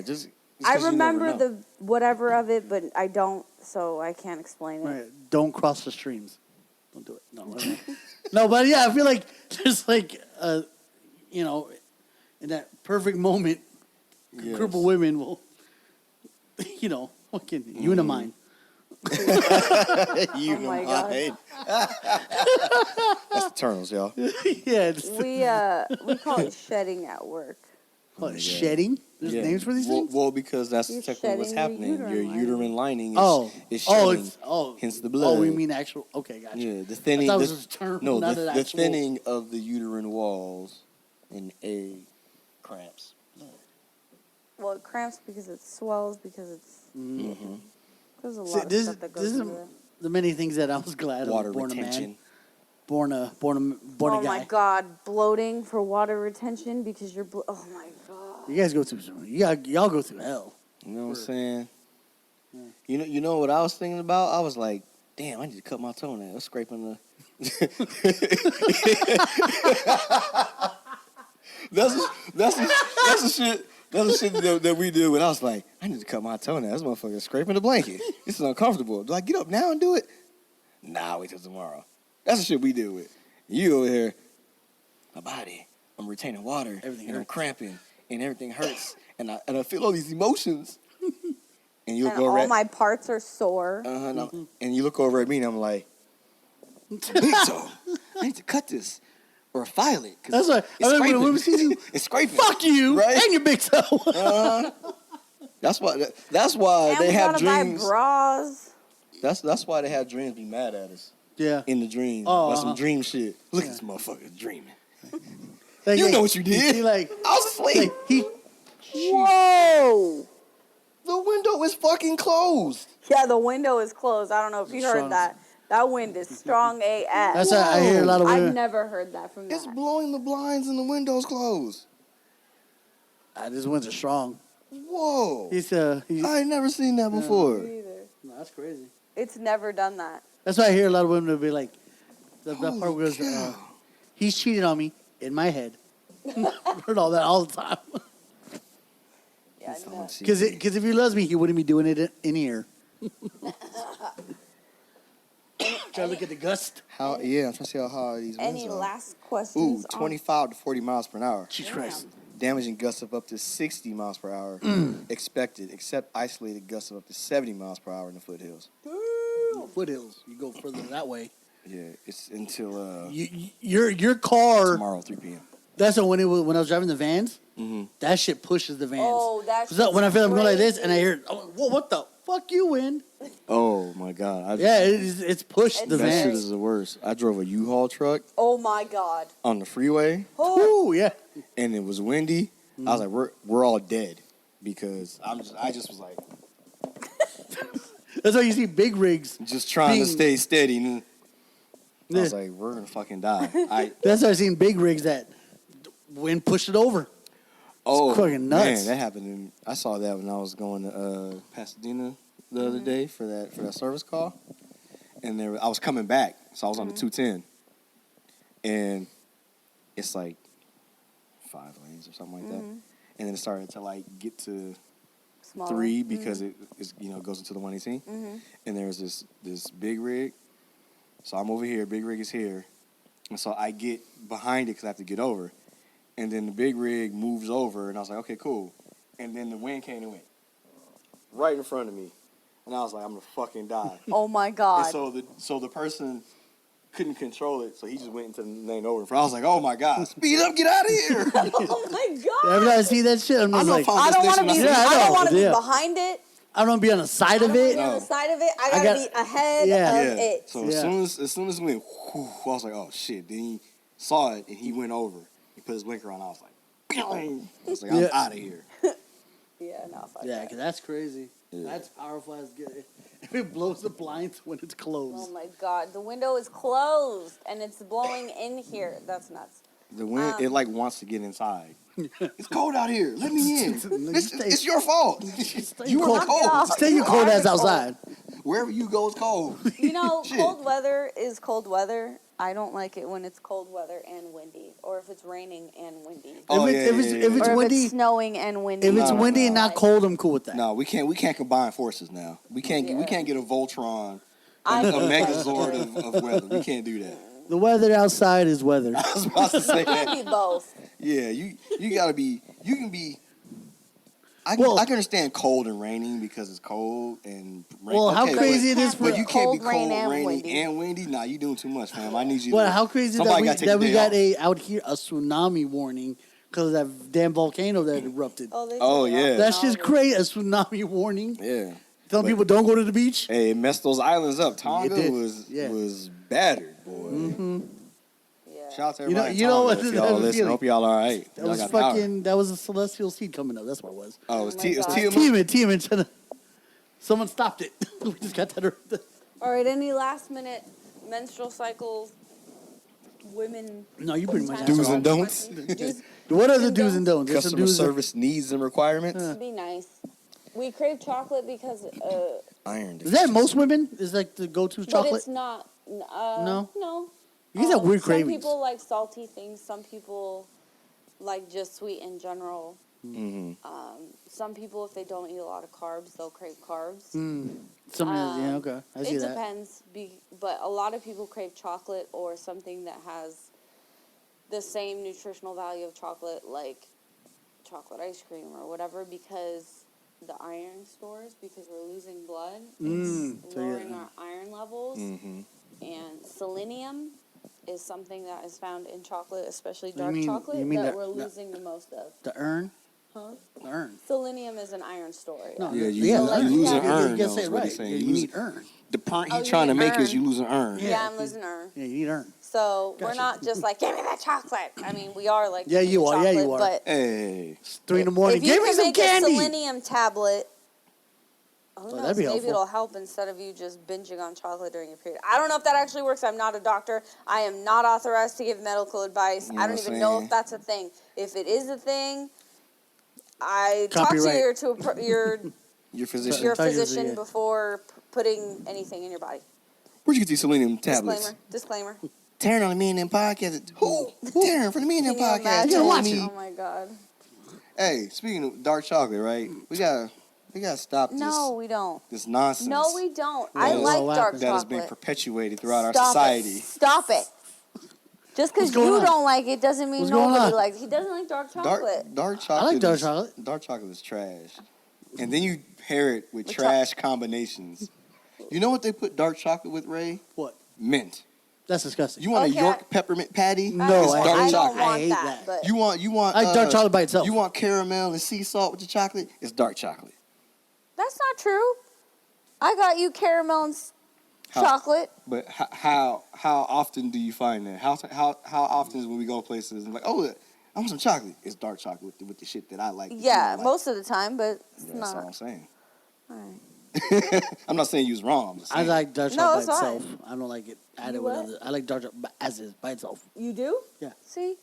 just I 'cause you remember never know. the whatever of it, but I don't, so I can't explain it. Right. Don't cross the streams. Don't do it. No, no, but yeah, I feel like there's like, in that perfect moment, a group of women will, fucking unimind. Oh my God. That's the Turtles, y'all. Yeah. We call it shedding at work. Shedding? There's names for these things? Well, because that's You're technically what's shedding your happening. Your uterine uterine lining is shedding. shedding, hence the blood. Oh, we mean actual. Okay, gotcha. Yeah, the thinning. I thought it was just a term, No, not an the actual- thinning of the uterine walls and cramps. Well, it cramps because it swells because it's. Mm-hmm. There's a See, lot of stuff that goes into it. the many things that I was glad I Water was born a man. retention. born a Oh guy. my God, bloating for water retention because you're. Oh my God. You guys go through y'all go through hell. You know what I'm saying? You know what I was thinking about? I was like, damn, I need to cut my toenail. I'm scraping the. that's the shit. That's the shit that we do. And I was like, I need to cut my toenail. This motherfucker scraping the blanket. This is uncomfortable. Do I get up now and do it? Nah, wait till tomorrow. That's the shit we deal with. You over here, my body, I'm retaining water, Everything and I'm hurts. cramping, and everything hurts, and I feel all these emotions. And you look And over all at my parts are sore. and you look over at me, and I'm like, it's a big toe. I need to cut this or file it. That's why it's when scraping. women see you, It's scraping. fuck you Right? and your big toe. That's why And they we have gotta buy dreams. bras. That's why they have dreams be mad at us Yeah. in the dream. Oh, About some dream shit. Look at this motherfucker dreaming. Like, You know what you did. He like I was asleep. Whoa. The window is fucking closed. Yeah, the window is closed. I don't know if you Strong. heard that. That wind is strong AF. That's how I hear a lot of I've women. never heard that from It's that. blowing the blinds and the windows closed. This winds are strong. Whoa. He's I ain't never seen that before. Me either. no, that's crazy. It's never done that. That's why I hear a lot of women will be like, that part Holy goes, cow. he's cheating on me in my head. I've heard all that all the time. Yeah, I know. Because if he loves me, he wouldn't be doing it in here. Try to look at the gust. I'm trying to see how hard these winds Any are. last Ooh, questions? 25 to 40 miles per hour. Jesus Christ. Damaging gusts of up to 60 miles per hour expected, except isolated gusts of up to 70 miles per hour in the foothills. Foothills. You go further that way. Yeah, it's until Your car. tomorrow, 3 p.m. That's when when I was driving the vans. That shit pushes the vans. Oh, that's so when I feel I'm going like this and I hear, oh, whoa, what the fuck you wind? Oh my God! Yeah, it's pushed the that vans. shit is the worst. I drove a U-Haul truck Oh my God. on the freeway, Ooh, yeah. and it was windy. I was like, we're all dead because I just was like That's why you see big rigs. just trying to stay steady. And I was Yeah. like, we're gonna fucking die. That's why I seen big rigs that wind pushed it over. fucking nuts. Man, that happened. I saw that when I was going to Pasadena the other day for that service call, and I was coming back, so I was on the 210, and it's like 5 lanes or something like that, and then it started to like get to Smaller. 3 because it is, goes into the 118, and there's this big rig, so I'm over here, big rig is here, and so I get behind it because I have to get over. And then the big rig moves over, and I was like, okay, cool. And then the wind came and went right in front of me. And I was like, I'm going to fucking die. Oh my God. And so the person couldn't control it, so he just went into the lane over. I was like, oh my God, speed up, get out of here. Oh my God. Every time I see that shit, I'm I just know like, Paul- I don't want to be. Yeah, I I don't know, want to be yeah. behind it. I don't want to be on the side I of don't want to it. be on the side of it. I I gotta got- be ahead Yeah. of it. So Yeah. as soon as it went, whew, I was like, oh shit. Then he saw it, and he went over. He put his blinker on. I was like, I was like, I'm Yeah. out of here. Yeah, no, fuck Yeah, that. because that's crazy. Yeah. That's powerful as good. If it blows the blinds when it's Oh closed. my God, the window is closed and it's blowing in here. That's nuts. The wind, it like wants to get inside. It's cold out here. Let me in. It's your fault. You cold. are cold. Stay your cold ass outside. Wherever you go, it's cold. You know, Shit. cold weather is cold weather. I don't like it when it's cold weather and windy, or if it's raining and windy, Oh, if it's yeah. if it's or if windy, it's snowing and windy. if it's No, windy no. and not cold, I'm cool with that. No, we can't combine forces now. We can't Yeah. get a Voltron, I a hate Megazord of weather. We can't do that. The weather outside is weather. I was about to say It can that. be both. Yeah, you gotta be. You can be. I Well- can understand cold and raining because it's cold and rain. Well, how okay, crazy but, it is for but you can't be cold, rain, cold, and rainy, windy. and windy. Nah, you doing too much, fam. I need you. Well, to, how crazy somebody that gotta take we a day got off. out here a tsunami warning because of that damn volcano that erupted. Oh, yeah. That's just crazy. A tsunami warning. Yeah. Telling But- people don't go to the beach. Hey, it messed those islands up. Tonga did. was Yeah. was battered, boy. Mm-hmm. Yeah. Shout out to You know- everybody. you know in what Tonga. If that y'all was listen, feeling. hope y'all all right. That Y'all was got power. fucking. That was a celestial seed coming up. That's what it was. Oh, it was Oh my T. It was God. Tiamat? Tiamat. Someone stopped it. We just got that. All right. Any last minute menstrual cycles women. No, you pretty much Do's answered and all. don'ts. What are the do's and don'ts? There's some Customer do's and- service needs and requirements. Be nice. We crave chocolate because, Iron. Is that most women? Is like the go-to but chocolate? it's not. No? No. You guys have weird Some cravings. people like salty things. Some people like just sweet in general. Mm-hmm. Some people, if they don't eat a lot of carbs, they'll crave carbs. Some yeah, okay. I see It that. depends, but a lot of people crave chocolate or something that has the same nutritional value of chocolate, like chocolate ice cream or whatever, because the iron stores, because we're losing blood, it's so lowering yeah. our iron levels, Mm-hmm. and selenium is something that is found in chocolate, especially You dark mean- chocolate, you mean that the- we're the- losing the most of. The urn? Huh? The urn. Selenium is an iron store. No, Yeah, you, yeah, you, like you you lose an have- urn. You though, just say is it what right. he's saying. Yeah, you lose- need urn. The point Oh, he's you trying to need make is urn. you lose an urn. Yeah, I'm losing urn. Yeah, you need urn. So we're Gotcha. not just like, give me that chocolate. I mean, we are like, Yeah, give me you the are. Yeah, you chocolate, are. But Hey, It's 3 in the morning. if you Give me can some make candy. a selenium tablet, who knows? that'd be Maybe helpful. it'll help instead of you just binging on chocolate during your period. I don't know if that actually works. I'm not a doctor. I am not authorized to give medical advice. You I know don't what I'm even know saying? if that's a thing. If it is a thing, I talk to Copyright. your physician. your Tell you, physician yeah. before putting anything in your body. Where'd you get these selenium tablets? Disclaimer. Taryn on the Me and Them podcast. Who? Taryn from the Me and Them Can you podcast. imagine? gotta told watch me. Oh my god. Hey, speaking of dark chocolate, right? We gotta stop No, we don't. this nonsense. No, we don't. I That is- like dark that that has been chocolate. perpetuated throughout our Stop society. It. Stop it. Just because What's going you on? don't like it doesn't mean What's going nobody on? likes it. He doesn't like dark chocolate. Dark chocolate. I like dark is- chocolate. Dark chocolate is trash. And then you pair it with With trash combinations. You know what they put dark chocolate with, Ray? What? Mint. That's disgusting. You want Okay, a York peppermint patty? No, it's I dark hate I don't chocolate. want I hate that. that. But You want I like dark chocolate by itself. You want caramel and sea salt with your chocolate? It's dark chocolate. that's not true. I got you caramel and How- chocolate. But how often do you find that? How often is when we go places and like, oh, I want some chocolate? It's dark chocolate with the shit that I like. that you Yeah, don't like. most of the time, but it's Yeah, that's all not. I'm saying. All right. I'm not saying you was wrong. I'm just I saying. like dark No, chocolate it's by fine. itself. I don't like it added You with what? other. I like dark chocolate as is by itself. You do? Yeah. See?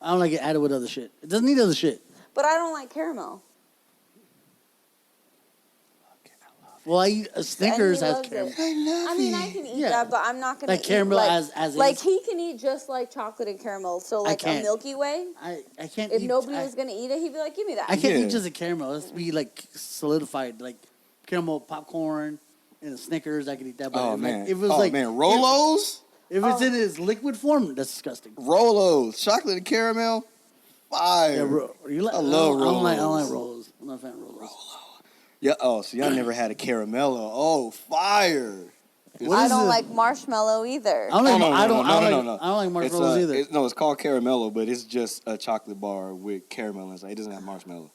I don't like it added with other shit. It doesn't need other shit. But I don't like caramel. Well, I eat Snickers And he has loves caramel. it. I love I mean, you. I can eat Yeah. that, but I'm not gonna Like eat caramel like, as like is. he can eat just like chocolate and caramel. So like a can't. Milky Way. I can't If eat. nobody I, was gonna eat it, he'd be like, "Give me that." I can't Yeah. eat just a caramel. It has to be like solidified, like caramel popcorn and a Snickers. I can eat that. But Oh like, man. if it was oh like man, Rolos. if it's in its liquid form, that's disgusting. Rolos, chocolate and caramel, fire. Yeah, you like, I love I don't like Rolos. rolls. I'm not a fan of rolls. Yeah. Oh, so y'all never had a caramello? Oh, fire. What I is don't it? like marshmallow either. I don't like. Oh, no, I don't. no, I no, don't no, like. no. I don't like marshmallows either. No, it's called caramello, but it's just a chocolate bar with caramel inside. It doesn't have marshmallow.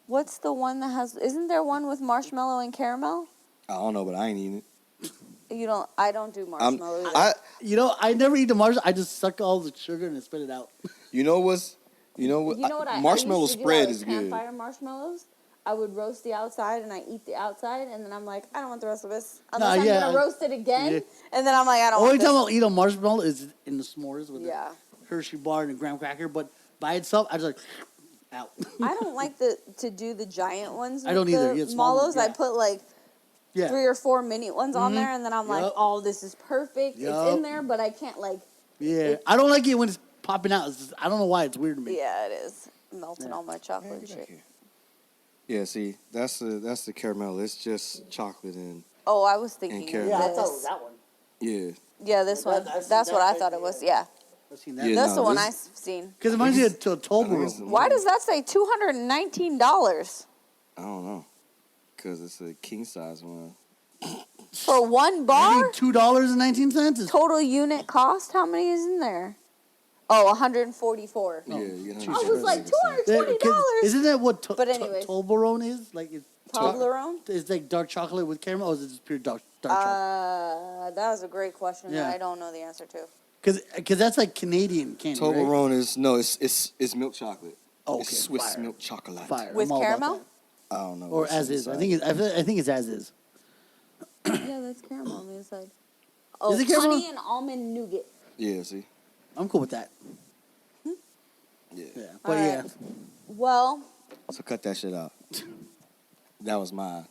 What's the one that has? Isn't there one with marshmallow and caramel? I don't know, but I ain't eating it. You don't. I don't do marshmallow either. You know, I never eat the marshmallow. I just suck all the sugar and spit it out. You know what? You know what I marshmallow used to spread do is with good. campfire marshmallows? I would roast the outside and I eat the outside, and then I'm like, I don't want the rest of this. Unless I'm yeah, gonna roast it again, yeah. and then I'm like, I don't Only want time this. I'll eat a marshmallow is in the s'mores with Yeah. the Hershey bar and the graham cracker. But by itself, I just like out. I don't like to do the giant ones. I don't with either. The Yeah, small mallows. ones, I yeah. put like Yeah. 3 or 4 mini ones on there, and then I'm like, Yup. oh, this is perfect. It's Yup. in there, but I can't like. Yeah. I don't like it when it's popping out. It's just, I don't know why it's weird to me. Yeah, it is melting Yeah. all my chocolate and shit. Yeah, see, that's the caramel. It's just chocolate and Oh, I was thinking. caramel. of Yeah, I this. thought it was that one. yeah. Yeah, this one. I've seen That's that what I right thought it there. was. Yeah, I've seen that. Yeah, that's no, the one this- I've seen. Because it reminds me of I think it's Toblerone. the- Why does that say $219 I don't know, cause it's a king size one. for one I bar? think $2.19. Total unit cost? How many is in there? Oh, 144. Yeah, you get I was like That- 'cause $220. Isn't that what But anyways. Toblerone is? Like it's Toblerone? It's like dark chocolate with caramel, or is it just pure dark chocolate? That was a great question Yeah. that I don't know the answer to. Because that's like Canadian candy, right? Toblerone is no, it's milk chocolate. Oh, It's okay, Swiss fire. milk chocolate. Fire. With I'm all about caramel? that. I don't know. Or what's as is. I inside. think it's as is. Yeah, that's caramel on the inside. Oh, it caramel? honey and almond nougat. Yeah, see. I'm cool with that. Yeah. Yeah, but All yeah, right. Well, So cut that shit out. That was mine.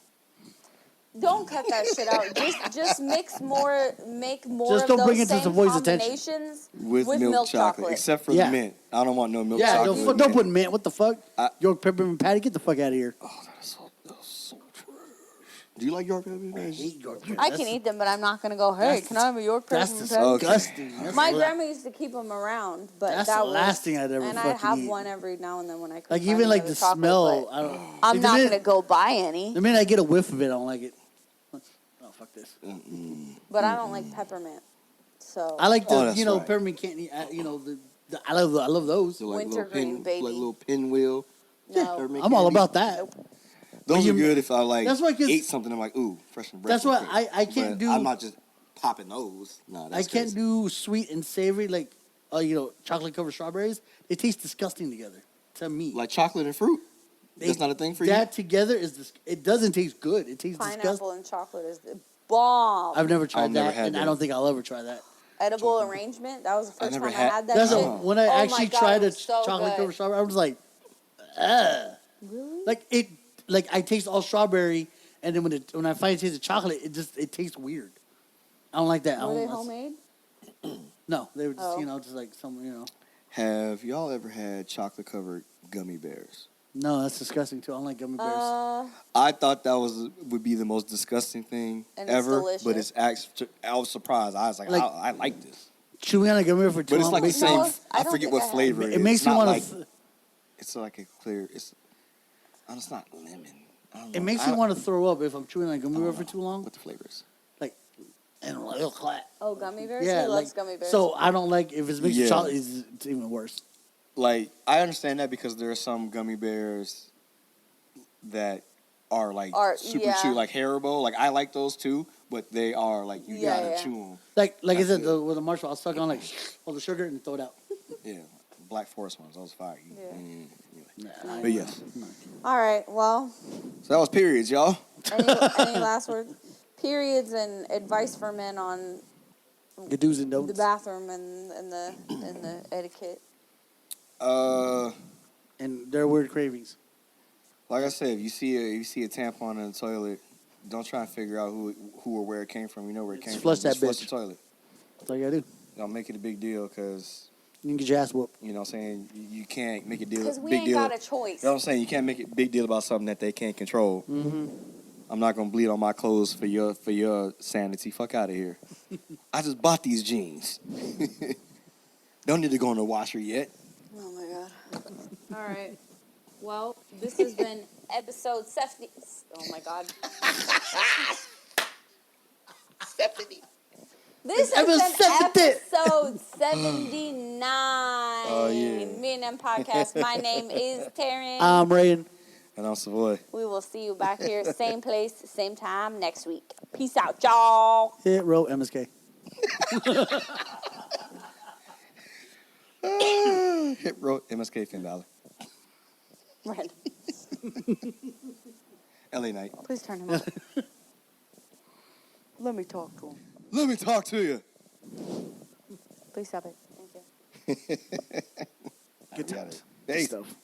don't cut that shit out. Just make more Just of don't bring those it to same Savoy's attention. combinations With milk chocolate. Except for Yeah. the mint. I don't want no milk yeah. chocolate. Don't, don't put mint. What the fuck? York Peppermint patty. Get the fuck out of here. Oh, that's so trash. Do you like York peppermint I patty? hate York peppermint. I can eat them, but I'm not gonna go. Hey, that's can I have a York That's peppermint patty? disgusting. That's My la- grandma used to keep them around, but That's that the was last thing I'd ever and I'd fucking have eat. one every now and then when I could. Like find even like another the chocolate, smell. but I don't. I'm See, not the minute- gonna go buy any. The minute I get a whiff of it, I don't like it. Oh fuck this. But I don't like peppermint. So I like the Oh, that's right. peppermint candy. I love those. So like Wintergreen, baby. Like little pinwheel. no. Peppermint I'm all candy. about that. Nope. Those you- are good if I like That's why 'cause- ate something. I'm like, ooh, fresh and That's breakfast. why I can't do- I'm not just popping those. No, that's I can't crazy. do sweet and savory like chocolate covered strawberries. They taste disgusting together to me. Like chocolate and fruit. That's not a thing for you. That together it doesn't taste good. It tastes disgusting. Pineapple and chocolate is the bomb. I've never tried never that, had and I that. don't think I'll ever try that. Edible arrangement. That was the first never time I had- had that That's shit. when I Oh my actually God, tried it a was so chocolate good. covered strawberry. I was like, ugh. Really? Like I taste all strawberry, and then when I finally taste the chocolate, it tastes weird. I don't like that. I Were they don't- homemade? No, they were just Oh. just like some. Have y'all ever had chocolate covered gummy bears? No, that's disgusting too. I don't like gummy bears. I thought that would be the most disgusting thing And it's ever, delicious. but it's actually. I was surprised. I was like, Like- I like this, Chewing on a gummy bear for too but it's long like the makes same. No, me, I I don't forget think what I have. flavor it is. it makes It's me not want like, to. It's like a clear. It's not lemon. I don't know. It makes me want to throw up if I'm chewing on a gummy bear for too long. What the flavor is? Like, and like, ugh. Oh, gummy bears? Yeah, He like loves gummy bears. so I don't like if it's mixed Yeah. with chocolate. It's even worse. Like I understand that because there are some gummy bears that are like super yeah. chew, like Haribo. Like I like those too, but they are like you Yeah, gotta yeah. chew them. Like I That's said, good. with the marshmallow, I'll suck on like all the sugar and throw it out. Yeah, Black Forest ones. Those fire. Yeah. Nah, But yes, All right. Well, so that was periods, y'all. any last words? Periods and advice for men on the do's and the don'ts. bathroom and the etiquette. And their weird cravings. Like I said, if you see a tampon in the toilet, don't try and figure out who or where it came from. You know where it came Just from. flush that Just flush bitch. the toilet. That's all you gotta do. Don't make it a big deal because You can get your ass whooped. you know what I'm saying you can't make a deal. Because we big ain't deal. got a choice. You know what I'm saying? You can't make a big deal about something that they can't control. Mm-hmm. I'm not gonna bleed on my clothes for your sanity. Fuck out of here. I just bought these jeans. Don't need to go in the washer yet. Oh my God. All right. Well, this has been episode 70. Oh my God. This has been episode 79. Oh, yeah. Me and them podcast. My name is Taryn. I'm Rayan. And I'm Savoy. We will see you back here, same place, same time next week. Peace out, y'all. Hit row MSK. Hit road MSK Finn Balor. Brandon, LA Knight. please turn him off. Let me talk to him. Let me talk to you. Please stop it. Thank you. Good Got times. it. Hey. Stuff.